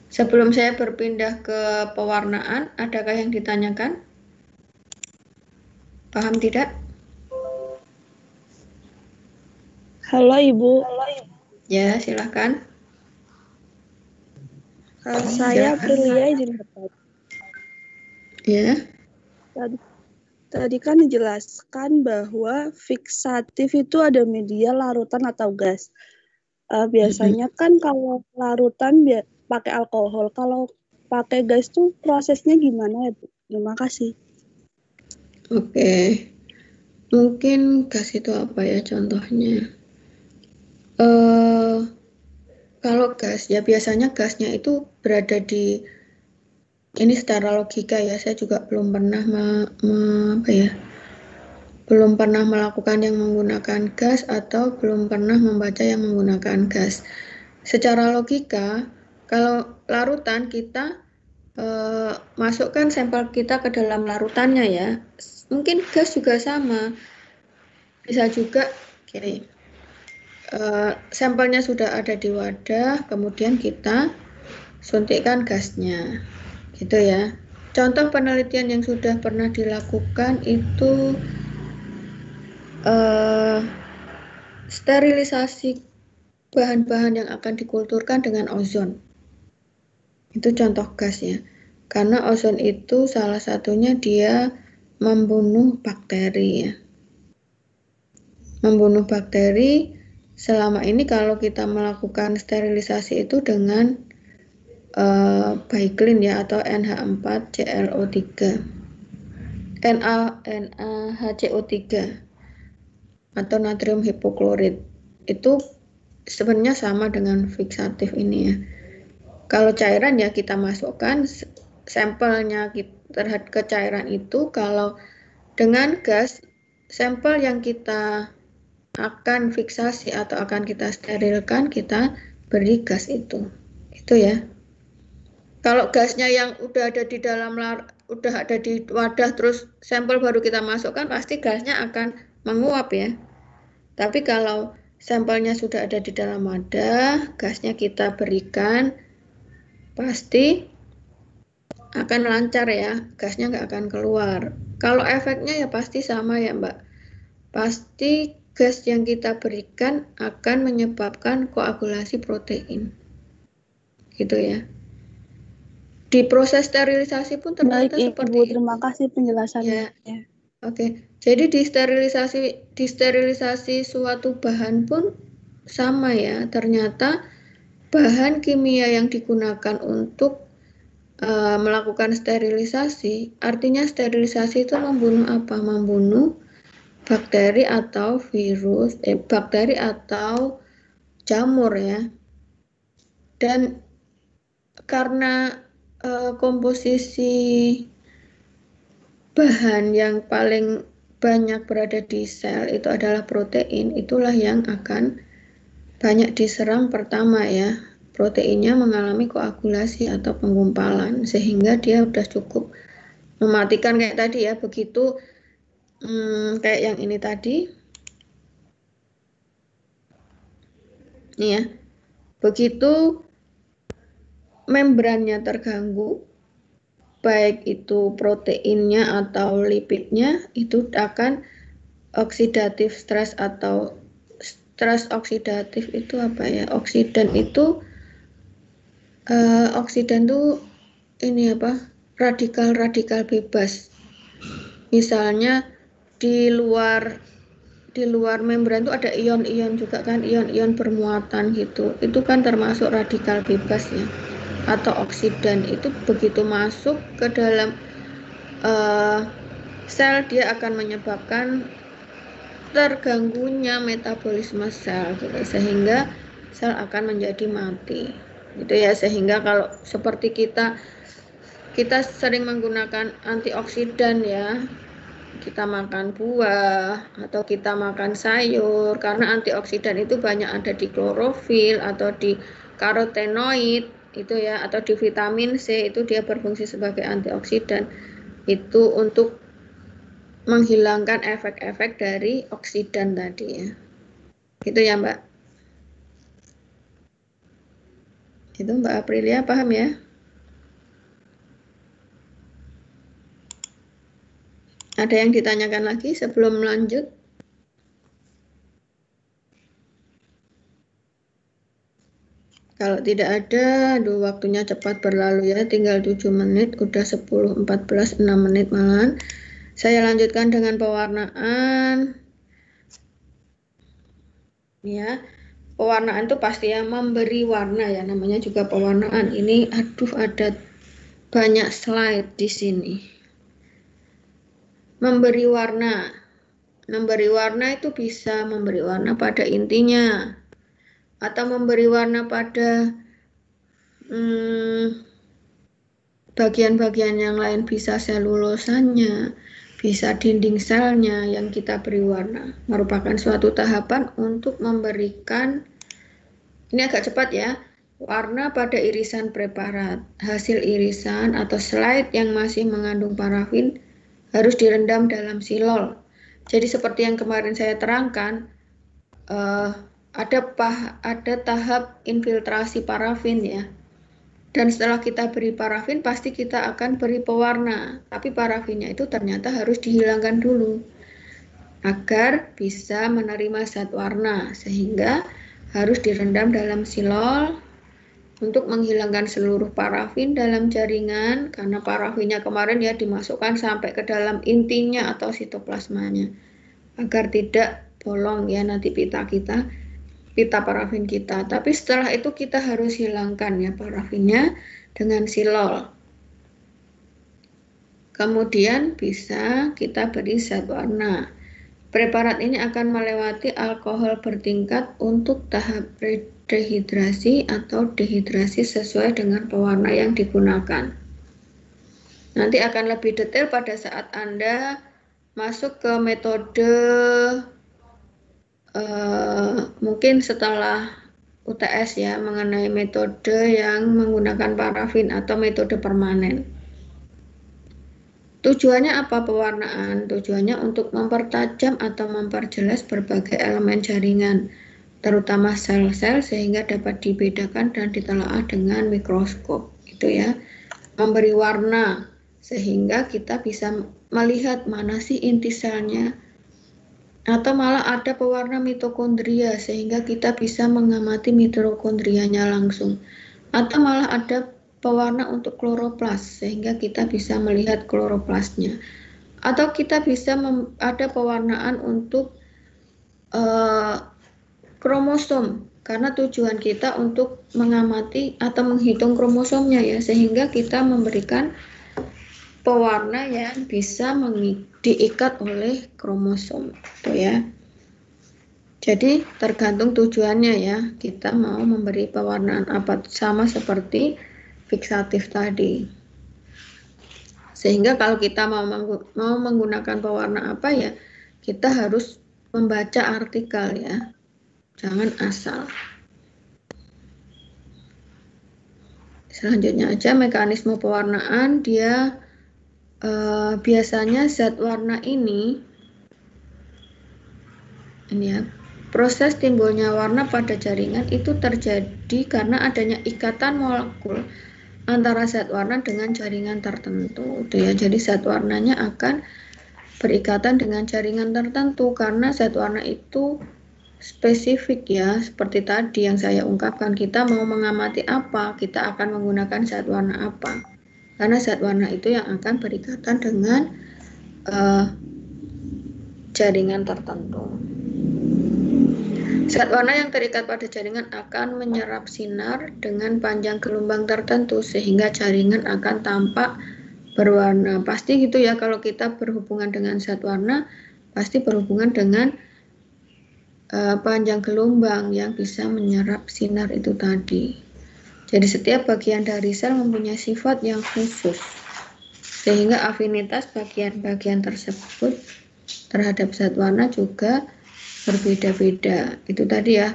Sebelum saya berpindah ke pewarnaan, adakah yang ditanyakan? Paham tidak? Halo Ibu. Ya, silahkan. Saya Prilia izin bertanya. Ya. Tadi kan dijelaskan bahwa fiksatif itu ada media larutan atau gas. Biasanya kan kalau larutan pakai alkohol, kalau pakai gas tuh prosesnya gimana ya Bu? Terima kasih. Oke. Mungkin gas itu apa ya contohnya? Kalau gas ya biasanya gasnya itu berada di, ini secara logika ya, saya juga belum pernah belum pernah melakukan yang menggunakan gas atau belum pernah membaca yang menggunakan gas. Secara logika, kalau larutan kita masukkan sampel kita ke dalam larutannya ya. Mungkin gas juga sama. Bisa juga gini. Sampelnya sudah ada di wadah, kemudian kita suntikkan gasnya. Gitu ya. Contoh penelitian yang sudah pernah dilakukan itu sterilisasi bahan-bahan yang akan dikulturkan dengan ozon. Itu contoh gas ya. Karena ozon itu salah satunya dia membunuh bakteri ya. Membunuh bakteri. Selama ini kalau kita melakukan sterilisasi itu dengan Baiklin ya, atau NH4ClO3. NaHCO3 atau natrium hipoklorit. Itu sebenarnya sama dengan fiksatif ini ya. Kalau cairan ya kita masukkan sampelnya terhadap ke cairan itu. Kalau dengan gas, sampel yang kita akan fiksasi atau akan kita sterilkan, kita beri gas itu ya. Kalau gasnya yang udah ada di dalam udah ada di wadah terus sampel baru kita masukkan, pasti gasnya akan menguap ya. Tapi kalau sampelnya sudah ada di dalam wadah, gasnya kita berikan, pasti akan lancar ya, gasnya nggak akan keluar. Kalau efeknya ya pasti sama ya Mbak. Pasti gas yang kita berikan akan menyebabkan koagulasi protein. Gitu ya. Di proses sterilisasi pun ternyata Baik, seperti Ibu, itu. terima kasih penjelasannya. Ya, oke. Jadi di sterilisasi suatu bahan pun sama ya. Ternyata bahan kimia yang digunakan untuk melakukan sterilisasi, artinya sterilisasi itu membunuh apa? Membunuh bakteri atau virus, bakteri atau jamur ya. Dan karena komposisi bahan yang paling banyak berada di sel itu adalah protein, itulah yang akan banyak diserang pertama ya. Proteinnya mengalami koagulasi atau penggumpalan sehingga dia sudah cukup mematikan kayak tadi ya. Begitu kayak yang ini tadi. Nih ya. Begitu membrannya terganggu, baik itu proteinnya atau lipidnya, itu akan oksidatif stres atau stres oksidatif itu apa ya? Oksidan itu ini apa? Radikal-radikal bebas. Misalnya di luar membran itu ada ion-ion juga kan, ion-ion bermuatan gitu. Itu kan termasuk radikal bebas ya. Atau oksidan itu begitu masuk ke dalam sel dia akan menyebabkan terganggunya metabolisme sel gitu, sehingga sel akan menjadi mati gitu ya. Sehingga kalau seperti kita sering menggunakan antioksidan ya, kita makan buah atau kita makan sayur, karena antioksidan itu banyak ada di klorofil atau di karotenoid itu ya, atau di vitamin C, itu dia berfungsi sebagai antioksidan itu untuk menghilangkan efek-efek dari oksidan tadi ya. Gitu ya Mbak. Itu Mbak Aprilia paham ya? Ada yang ditanyakan lagi sebelum lanjut? Kalau tidak ada, aduh waktunya cepat berlalu ya, tinggal 7 menit, udah 10, 14, 6 menit malahan. Saya lanjutkan dengan pewarnaan. Ya, pewarnaan itu pasti yang memberi warna ya, namanya juga pewarnaan. Ini aduh ada banyak slide di sini. Memberi warna. Memberi warna itu bisa memberi warna pada intinya atau memberi warna pada bagian-bagian yang lain, bisa selulosanya, bisa dinding selnya yang kita beri warna. Merupakan suatu tahapan untuk memberikan, ini agak cepat ya, warna pada irisan preparat. Hasil irisan atau slide yang masih mengandung parafin harus direndam dalam silol. Jadi seperti yang kemarin saya terangkan, ada tahap infiltrasi parafin ya. Dan setelah kita beri parafin, pasti kita akan beri pewarna. Tapi parafinnya itu ternyata harus dihilangkan dulu agar bisa menerima zat warna, sehingga harus direndam dalam silol untuk menghilangkan seluruh parafin dalam jaringan, karena parafinnya kemarin ya dimasukkan sampai ke dalam intinya atau sitoplasmanya agar tidak bolong ya nanti pita parafin kita. Tapi setelah itu kita harus hilangkan ya parafinnya dengan silol. Kemudian bisa kita beri zat warna. Preparat ini akan melewati alkohol bertingkat untuk tahap dehidrasi atau dehidrasi sesuai dengan pewarna yang digunakan. Nanti akan lebih detail pada saat Anda masuk ke metode mungkin setelah UTS ya, mengenai metode yang menggunakan parafin atau metode permanen. Tujuannya apa pewarnaan? Tujuannya untuk mempertajam atau memperjelas berbagai elemen jaringan, terutama sel-sel, sehingga dapat dibedakan dan ditelaah dengan mikroskop, gitu ya. Memberi warna sehingga kita bisa melihat mana sih inti selnya, atau malah ada pewarna mitokondria sehingga kita bisa mengamati mitokondrianya langsung, atau malah ada pewarna untuk kloroplas sehingga kita bisa melihat kloroplasnya, atau kita bisa ada pewarnaan untuk kromosom karena tujuan kita untuk mengamati atau menghitung kromosomnya ya, sehingga kita memberikan pewarna yang bisa diikat oleh kromosom, gitu ya. Jadi tergantung tujuannya ya, kita mau memberi pewarnaan apa, sama seperti fiksatif tadi. Sehingga kalau kita mau menggunakan pewarna apa ya, kita harus membaca artikel ya, jangan asal. Selanjutnya aja mekanisme pewarnaan, dia biasanya zat warna ini ya, proses timbulnya warna pada jaringan itu terjadi karena adanya ikatan molekul antara zat warna dengan jaringan tertentu, gitu ya. Jadi zat warnanya akan berikatan dengan jaringan tertentu karena zat warna itu spesifik ya, seperti tadi yang saya ungkapkan, kita mau mengamati apa, kita akan menggunakan zat warna apa. Karena zat warna itu yang akan berikatan dengan jaringan tertentu. Zat warna yang terikat pada jaringan akan menyerap sinar dengan panjang gelombang tertentu sehingga jaringan akan tampak berwarna. Pasti gitu ya, kalau kita berhubungan dengan zat warna pasti berhubungan dengan panjang gelombang yang bisa menyerap sinar itu tadi. Jadi setiap bagian dari sel mempunyai sifat yang khusus, sehingga afinitas bagian-bagian tersebut terhadap zat warna juga berbeda-beda. Itu tadi ya,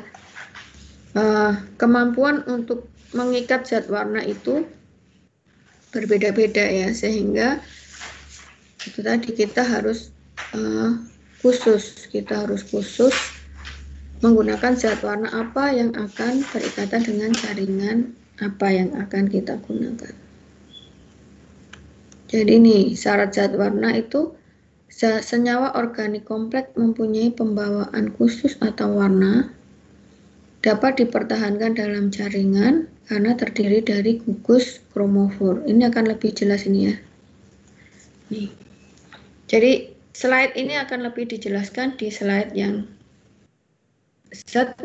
kemampuan untuk mengikat zat warna itu berbeda-beda ya, sehingga itu tadi kita harus khusus menggunakan zat warna apa yang akan berikatan dengan jaringan apa yang akan kita gunakan. Jadi nih, syarat zat warna itu senyawa organik kompleks mempunyai pembawaan khusus atau warna, dapat dipertahankan dalam jaringan karena terdiri dari gugus kromofor. Ini akan lebih jelas ini ya. Nih. Jadi slide ini akan lebih dijelaskan di slide yang zat,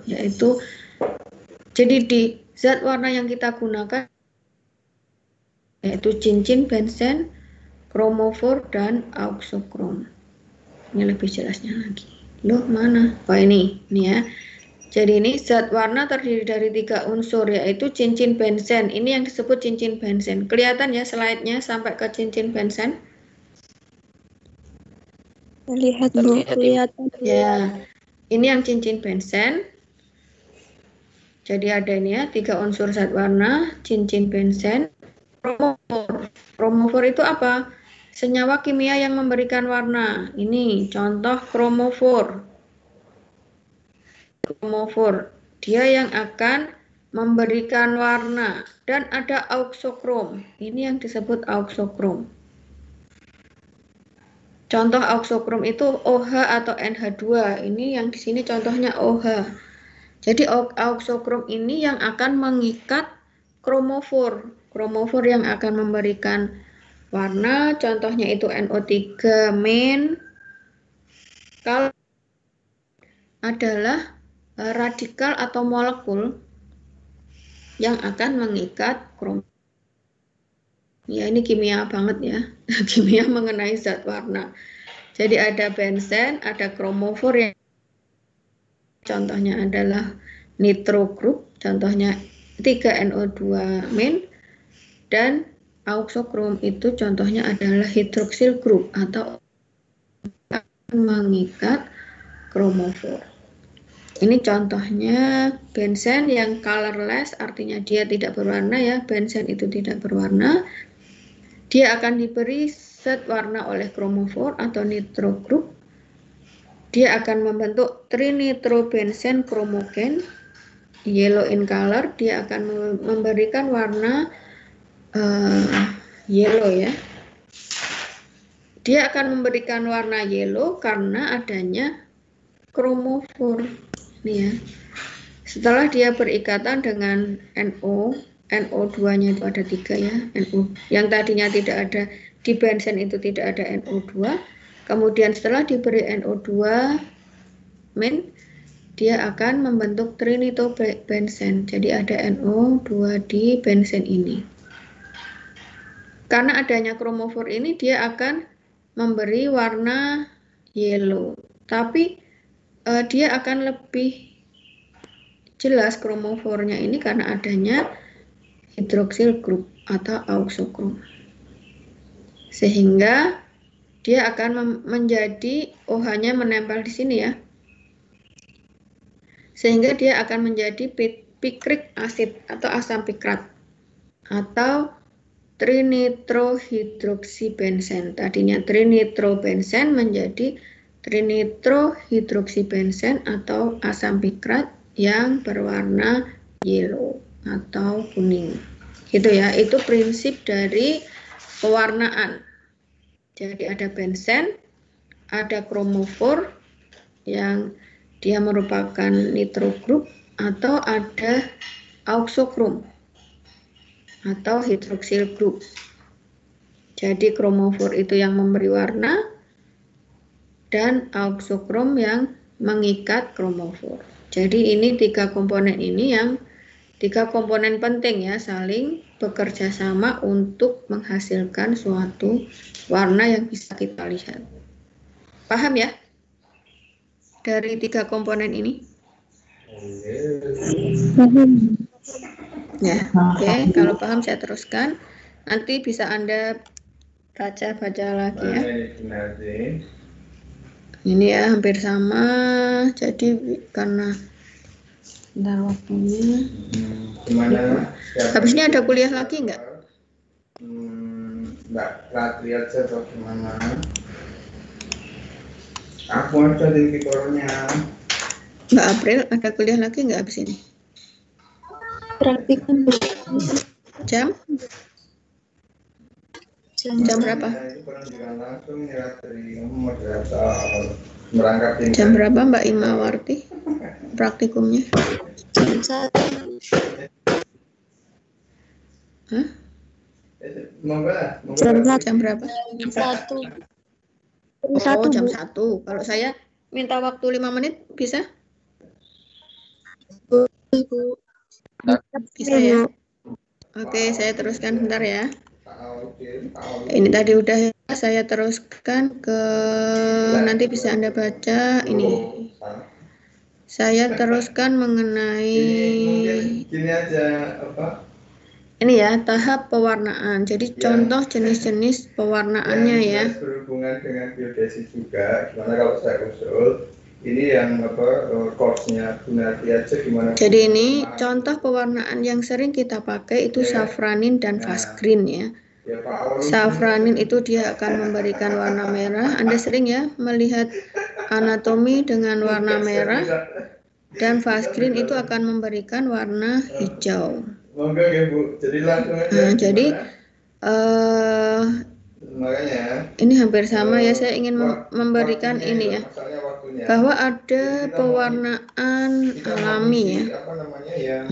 yaitu jadi di zat warna yang kita gunakan yaitu cincin benzen, kromofor, dan auxokrom. Ini lebih jelasnya lagi. Loh mana? Oh ini ya. Jadi ini zat warna terdiri dari 3 unsur, yaitu cincin benzen. Ini yang disebut cincin benzen. Kelihatan ya slide-nya sampai ke cincin benzen? Lihat Bu, kelihatan. Ya, ini yang cincin benzen. Jadi ada ini ya, 3 unsur zat warna, cincin benzen, kromofor. Kromofor itu apa? Senyawa kimia yang memberikan warna. Ini contoh kromofor. Kromofor, dia yang akan memberikan warna. Dan ada auxokrom. Ini yang disebut auxokrom. Contoh auxokrom itu OH atau NH2. Ini yang di sini contohnya OH. Jadi auxokrom ini yang akan mengikat kromofor. Kromofor yang akan memberikan warna, contohnya itu NO3 main. Kalau adalah radikal atau molekul yang akan mengikat kromofor. Ya ini kimia banget ya, kimia mengenai zat warna. Jadi ada benzen, ada kromofor yang contohnya adalah nitro group, contohnya 3NO2 main, dan auxokrom itu contohnya adalah hidroksil group atau mengikat kromofor. Ini contohnya benzen yang colorless, artinya dia tidak berwarna ya. Benzen itu tidak berwarna. Dia akan diberi zat warna oleh kromofor atau nitro group. Dia akan membentuk trinitrobenzen kromogen, yellow in color. Dia akan memberikan warna yellow ya. Dia akan memberikan warna yellow karena adanya kromofor. Nih ya. Setelah dia berikatan dengan NO, NO2-nya itu ada 3 ya, NO. Yang tadinya tidak ada di benzen itu tidak ada NO2. Kemudian setelah diberi NO2 dia akan membentuk trinitrobenzen. Jadi ada NO2 di benzen ini. Karena adanya kromofor ini dia akan memberi warna yellow. Tapi dia akan lebih jelas kromofornya ini karena adanya hidroksil group atau auxochrome. Sehingga dia akan menjadi OH-nya menempel di sini ya. Sehingga dia akan menjadi pikrik asid atau asam pikrat atau trinitrohidroksibenzen. Tadinya trinitrobenzen menjadi trinitrohidroksibenzen atau asam pikrat yang berwarna yellow atau kuning. Gitu ya, itu prinsip dari pewarnaan. Jadi ada benzen, ada kromofor yang dia merupakan nitro group atau ada auxochrome atau hidroksil group. Jadi kromofor itu yang memberi warna dan auxochrome yang mengikat kromofor. Jadi ini 3 komponen ini yang 3 komponen penting ya, saling bekerja sama untuk menghasilkan suatu warna yang bisa kita lihat. Paham ya? Dari 3 komponen ini? Ya, oke. Kalau paham saya teruskan. Nanti bisa Anda baca-baca lagi ya. Ini ya hampir sama. Jadi karena bentar waktunya. Habis ini ada kuliah lagi nggak? Mbak Ratri aja atau gimana? Aku aja di pikornya. Mbak April ada kuliah lagi nggak habis ini? Praktikum Jam berapa? Jam berapa Mbak Imawarti praktikumnya? jam 1. Hah? Jam berapa? Jam 1. Oh, jam 1. Kalau saya minta waktu 5 menit bisa? Ibu. Bisa ya? Oke, saya teruskan bentar ya. Ini tadi udah ya, saya teruskan ke nanti bisa Anda baca ini. Saya teruskan mengenai gini aja apa? ini ya, tahap pewarnaan. Jadi contoh jenis-jenis pewarnaannya ya. Berhubungan dengan geodesi juga. Gimana kalau saya usul? Ini yang apa course-nya Gunarti aja gimana? Jadi ini contoh pewarnaan yang sering kita pakai itu safranin dan fast green ya. Safranin itu dia akan memberikan warna merah. Anda sering ya melihat anatomi dengan warna merah, dan fast green itu akan memberikan warna hijau. Nah, jadi makanya ini hampir sama ya. Saya ingin memberikan ini ya, bahwa ada pewarnaan alami ya.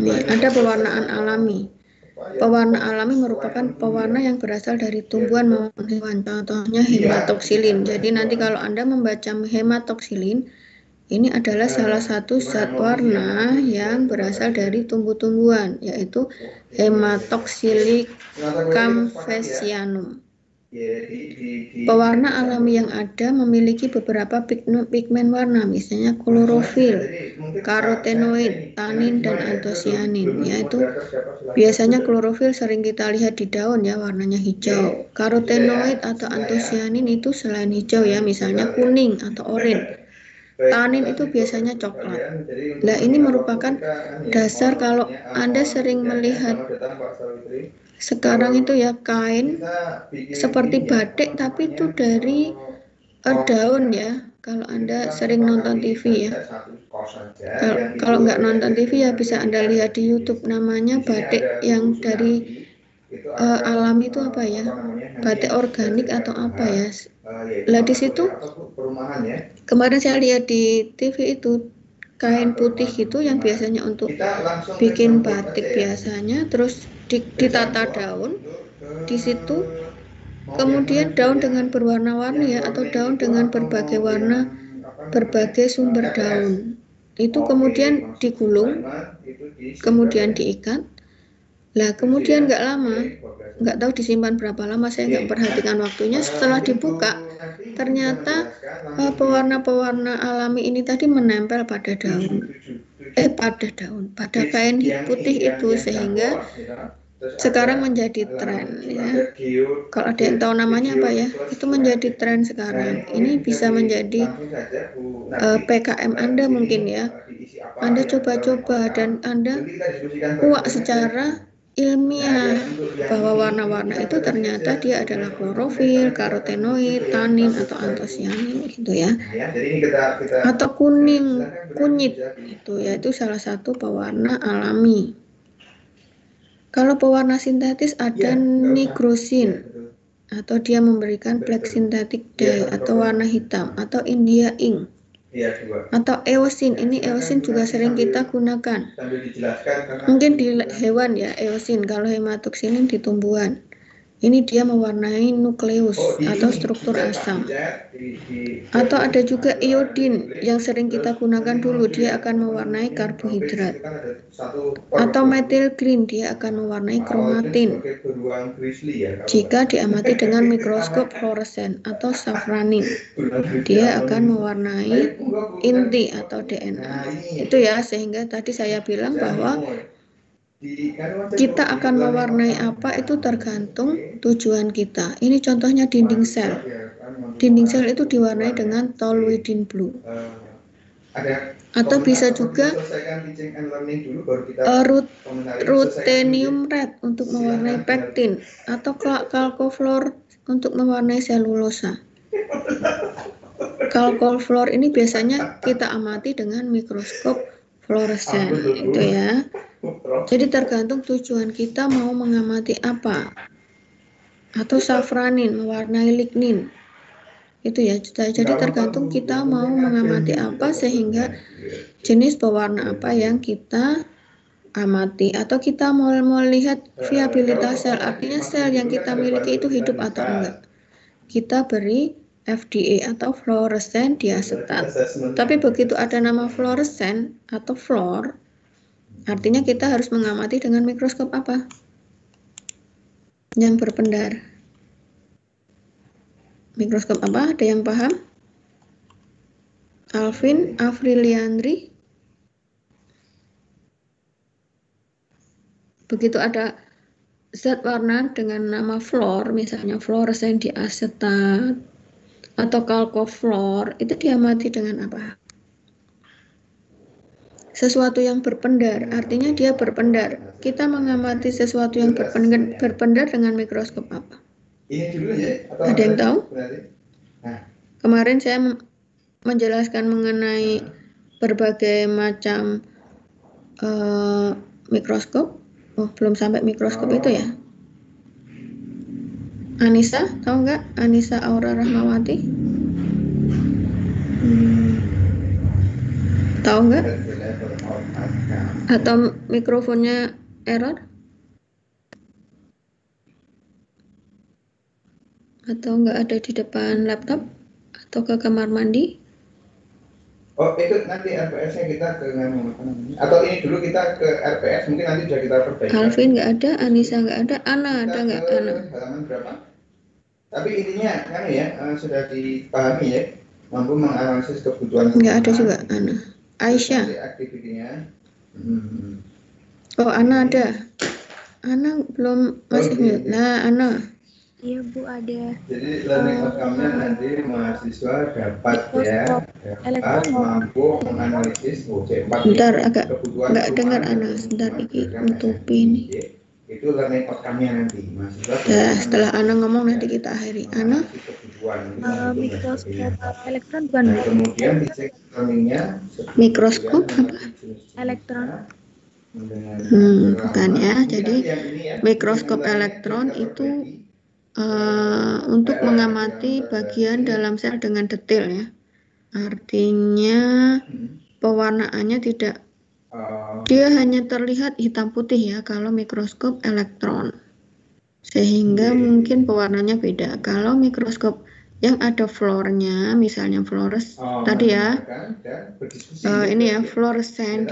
Nih, ada pewarnaan alami. Pewarna alami merupakan pewarna yang berasal dari tumbuhan maupun hewan. Contohnya hematoksilin. Jadi nanti kalau Anda membaca hematoksilin, ini adalah salah satu zat warna yang berasal dari tumbuh-tumbuhan, yaitu Hematoxylicum phasianum. Pewarna alami yang ada memiliki beberapa pigmen warna, misalnya klorofil, karotenoid, tanin, dan antosianin. Yaitu biasanya klorofil sering kita lihat di daun ya, warnanya hijau. Karotenoid atau antosianin itu selain hijau ya, misalnya kuning atau oranye. tanin itu biasanya coklat. Nah, ini merupakan dasar kalau Anda sering melihat sekarang itu ya kain seperti batik tapi itu dari daun ya. Kalau Anda sering nonton TV ya. Kalau nggak nonton TV ya bisa Anda lihat di YouTube, namanya batik yang dari alam itu apa ya? Batik organik atau apa ya? Lah di situ kemarin saya lihat di TV itu kain putih itu yang biasanya untuk bikin batik biasanya, terus ditata daun di situ, kemudian daun dengan berwarna-warni ya, atau daun dengan berbagai warna, berbagai sumber daun itu kemudian digulung, kemudian diikat. Lah kemudian nggak lama, nggak tahu disimpan berapa lama, saya nggak perhatikan waktunya. Setelah dibuka, ternyata pewarna-pewarna alami ini tadi menempel pada daun, pada kain putih itu, sehingga sekarang menjadi tren ya. Kalau ada yang tahu namanya apa ya, itu menjadi tren sekarang. Ini bisa menjadi PKM Anda mungkin ya. Anda coba-coba dan Anda kuak secara ilmiah bahwa warna-warna itu ternyata dia adalah klorofil, karotenoid, tanin atau antosianin gitu ya. Atau kunyit itu yaitu salah satu pewarna alami. Kalau pewarna sintetis ada nigrosin atau dia memberikan black synthetic dye atau warna hitam, atau India ink. Atau eosin, ini eosin juga sering kita gunakan. Mungkin di hewan ya eosin, kalau hematoxinin di tumbuhan. Ini dia mewarnai nukleus atau struktur asam. Atau ada juga iodin yang sering kita gunakan dulu, dia akan mewarnai karbohidrat. Atau methyl green, dia akan mewarnai kromatin jika diamati dengan mikroskop fluoresen. Atau safranin, dia akan mewarnai inti atau DNA. Itu ya, sehingga tadi saya bilang bahwa kita akan mewarnai apa itu tergantung tujuan kita. Ini contohnya dinding sel. Dinding sel itu diwarnai dengan toluidin blue. Atau bisa juga ruthenium red untuk mewarnai pektin, atau chalcofluor untuk mewarnai selulosa. Chalcofluor ini biasanya kita amati dengan mikroskop fluoresen itu ya. Jadi tergantung tujuan kita mau mengamati apa. Atau safranin mewarnai lignin. Itu ya. Jadi tergantung kita mau mengamati apa, sehingga jenis pewarna apa yang kita amati. Atau kita mau lihat viabilitas sel, artinya sel yang kita miliki itu hidup atau enggak. Kita beri FDA atau fluoresen diasetat. Tapi begitu ada nama fluoresen atau fluor, artinya kita harus mengamati dengan mikroskop apa? Yang berpendar. Mikroskop apa? Ada yang paham? Alvin, Afriliandri. Begitu ada zat warna dengan nama fluor, misalnya fluoresen diasetat atau chalcofluor, itu diamati dengan apa? Sesuatu yang berpendar, artinya dia berpendar. Kita mengamati sesuatu yang berpendar dengan mikroskop apa? Ada yang tahu? Kemarin saya menjelaskan mengenai berbagai macam mikroskop. Oh, belum sampai mikroskop itu ya. Anissa, tahu nggak? Anissa Aura Rahmawati? Tahu nggak? Atau mikrofonnya error? Atau nggak ada di depan laptop? Atau ke kamar mandi? Oh, itu nanti RPS-nya kita ke atau ini dulu kita ke RPS, mungkin nanti sudah kita perbaiki. Alvin nggak ada, Anissa nggak ada, Ana ada nggak? Ana. Halaman berapa? Tapi intinya kan ya sudah dipahami ya, mampu menganalisis kebutuhan. Nggak ada juga Ana. Aisyah. Aktivitinya. Oh, Ana ada. Ana belum masih mute. Nah, Ana. Iya Bu, ada Jadi learning outcome-nya nanti mahasiswa dapat mampu menganalisis C4 Bentar, agak kebutuhan nggak dengar perumahan dan Ana, sebentar kebutuhan iki beragam untuk SNI. ini. Itu learning outcome-nya nanti mahasiswa. Nah, setelah Ana ngomong nanti kita akhiri. Ana, kebutuhan mikroskop elektron bukan nah, kemudian di learning-nya mikroskop apa? elektron. Bukan ya. Jadi mikroskop elektron itu untuk mengamati bagian dalam sel dengan detail ya. Artinya pewarnaannya tidak, dia hanya terlihat hitam putih ya kalau mikroskop elektron. Sehingga mungkin pewarnanya beda. Kalau mikroskop yang ada fluornya, misalnya fluores tadi ya, ini ya fluoresen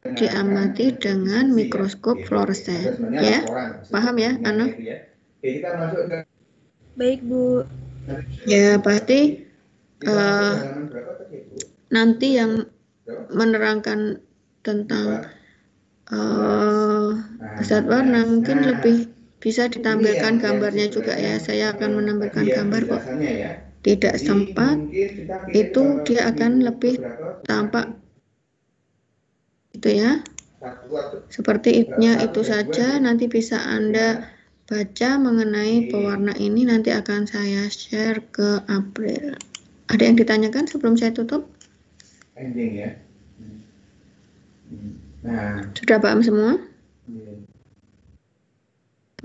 diamati dengan mikroskop fluoresen, ya, paham ya, Ana? Baik Bu. Ya pasti nanti yang menerangkan tentang zat warna mungkin lebih bisa ditampilkan gambarnya juga ya. Saya akan menampilkan gambar kok. Tidak sempat itu dia akan lebih tampak itu ya. Seperti itu saja nanti bisa Anda baca mengenai pewarna ini, nanti akan saya share ke April. Ada yang ditanyakan sebelum saya tutup? Ending ya. Nah, sudah paham semua?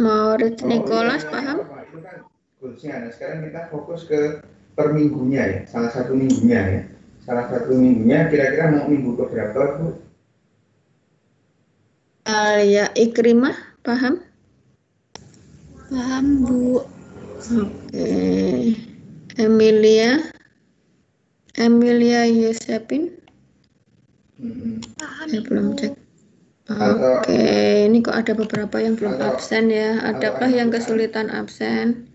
Maurits Nicholas paham? Itu kan goalsnya. Nah, sekarang kita fokus ke per minggunya ya, salah satu minggunya ya. Salah satu minggunya kira-kira mau minggu keberapa Bu? Ya, Ikrimah paham? Paham Bu. Oke. Emilia Yosepin? Paham Saya belum cek. Oke, ini kok ada beberapa yang belum absen ya. Adakah yang kesulitan absen?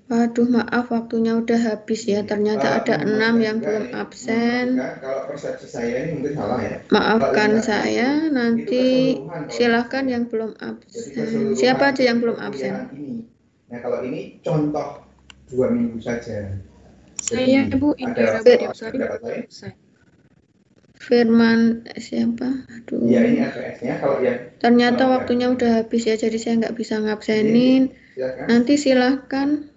Waduh, maaf waktunya udah habis ya. Ternyata ada 6 yang belum absen. Kalau persepsi saya ini mungkin salah ya. Maafkan saya, nanti silahkan yang belum absen. Siapa aja yang belum absen? Nah, kalau ini contoh 2 minggu saja. Saya Bu Indira Budiapsari. Firman siapa? Aduh. Ya, ini APS-nya kalau ya. Ternyata waktunya udah habis ya, jadi saya nggak bisa ngabsenin. Nanti silahkan.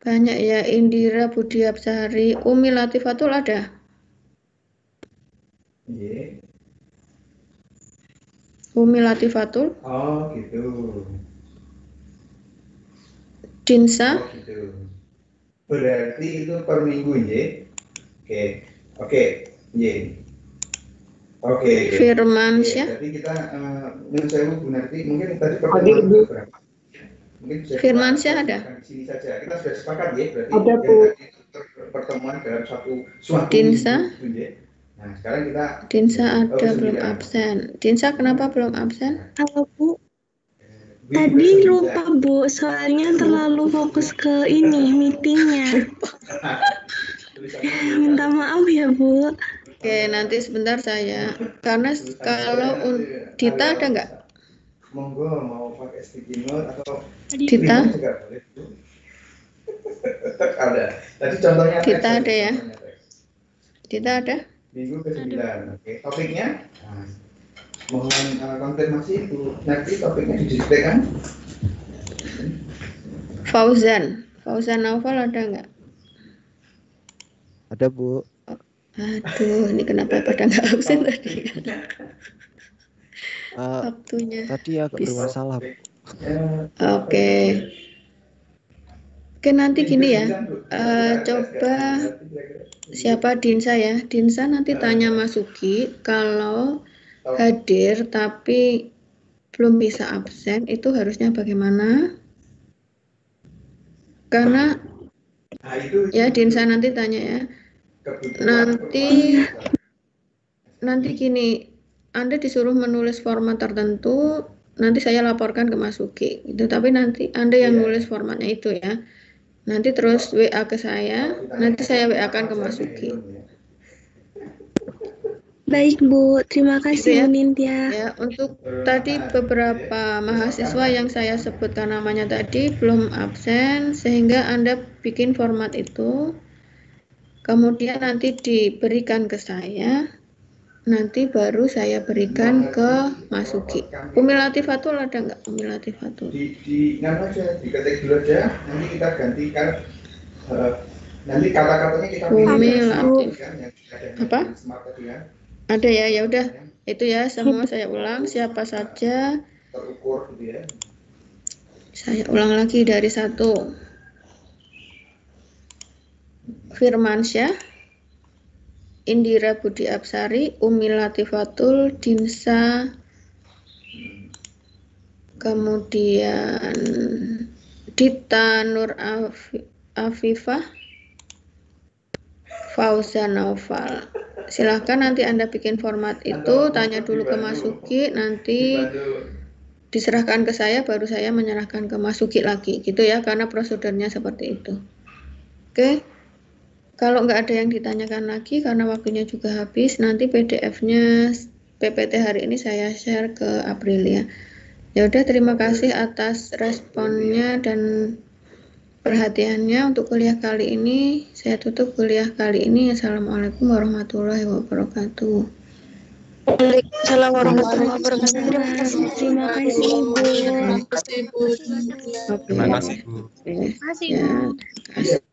Banyak ya, Indira Budiapsari, Umi Latifatul ada? Iya. Umi Latifatul? Oh gitu. Dinsa? Oh gitu. Berarti itu per minggu ya? Oke, ya. Oke. Firmansyah? Jadi kita menurut saya Bu Narti mungkin tadi pertemuan berapa? Firmansyah ada? Di sini saja. Kita sudah sepakat ya berarti. Ada Bu. Pertemuan dalam suatu Dinsa? Nah, sekarang kita Dinsa ada belum absen. Dinsa kenapa belum absen? Halo Bu, tadi lupa Bu, soalnya terlalu fokus ke ini meetingnya. Minta maaf ya Bu. Oke, nanti sebentar saya. Karena kalau Dita ada nggak? Monggo mau pakai sticky note atau Dita? juga boleh Bu. Ada. Tadi contohnya Dita ada ya? Dita ada? Minggu ke-9. Oke, topiknya mohon konfirmasi Bu. Nanti topiknya didiskusikan. Fauzan Naufal ada nggak? Ada Bu. Aduh, ini kenapa pada nggak absen tadi? Waktunya. Tadi agak bermasalah. Oke, nanti gini ya. Coba siapa Dinsa ya? Dinsa nanti tanya Mas Sugi kalau hadir tapi belum bisa absen itu harusnya bagaimana? Karena ya Dinsa nanti tanya ya. Nanti gini, Anda disuruh menulis format tertentu, nanti saya laporkan ke Mas Sugi. Itu tapi nanti Anda yang nulis formatnya itu ya. Nanti terus WA ke saya, nanti saya WA-kan ke Mas Sugi. Baik Bu, terima kasih Gitu ya. Bu Nindya. Ya, untuk tadi beberapa mahasiswa yang saya sebutkan namanya tadi belum absen, sehingga Anda bikin format itu, kemudian nanti diberikan ke saya, nanti baru saya berikan ke Mas Uki. Umilatifatul ada nggak umilatifatul? Di aja, diketik dulu aja, nanti kita gantikan, nanti kata-katanya kita Umilati. kan, yang ada Apa? smart tadi kan. Ada ya, ya udah. Itu ya, semua saya ulang. Siapa saja? Terukur gitu ya. Saya ulang lagi dari 1. Firmansyah, Indira Budi Apsari, Umi Latifatul, Dinsa, kemudian Dita Nur Afifah, Fauzan Naufal. Silahkan nanti Anda bikin format itu, tanya dulu ke Mas Uki, nanti diserahkan ke saya, baru saya menyerahkan ke Mas Uki lagi, gitu ya, karena prosedurnya seperti itu. Oke, kalau nggak ada yang ditanyakan lagi, karena waktunya juga habis, nanti PDF-nya PPT hari ini saya share ke Aprilia. Ya udah, terima kasih atas responnya dan perhatiannya untuk kuliah kali ini. Saya tutup kuliah kali ini. Assalamualaikum warahmatullahi wabarakatuh. Waalaikumsalam warahmatullahi wabarakatuh. Terima kasih Bu. Terima kasih Bu. Oke. Terima kasih Bu. Oke. Ya, terima kasih.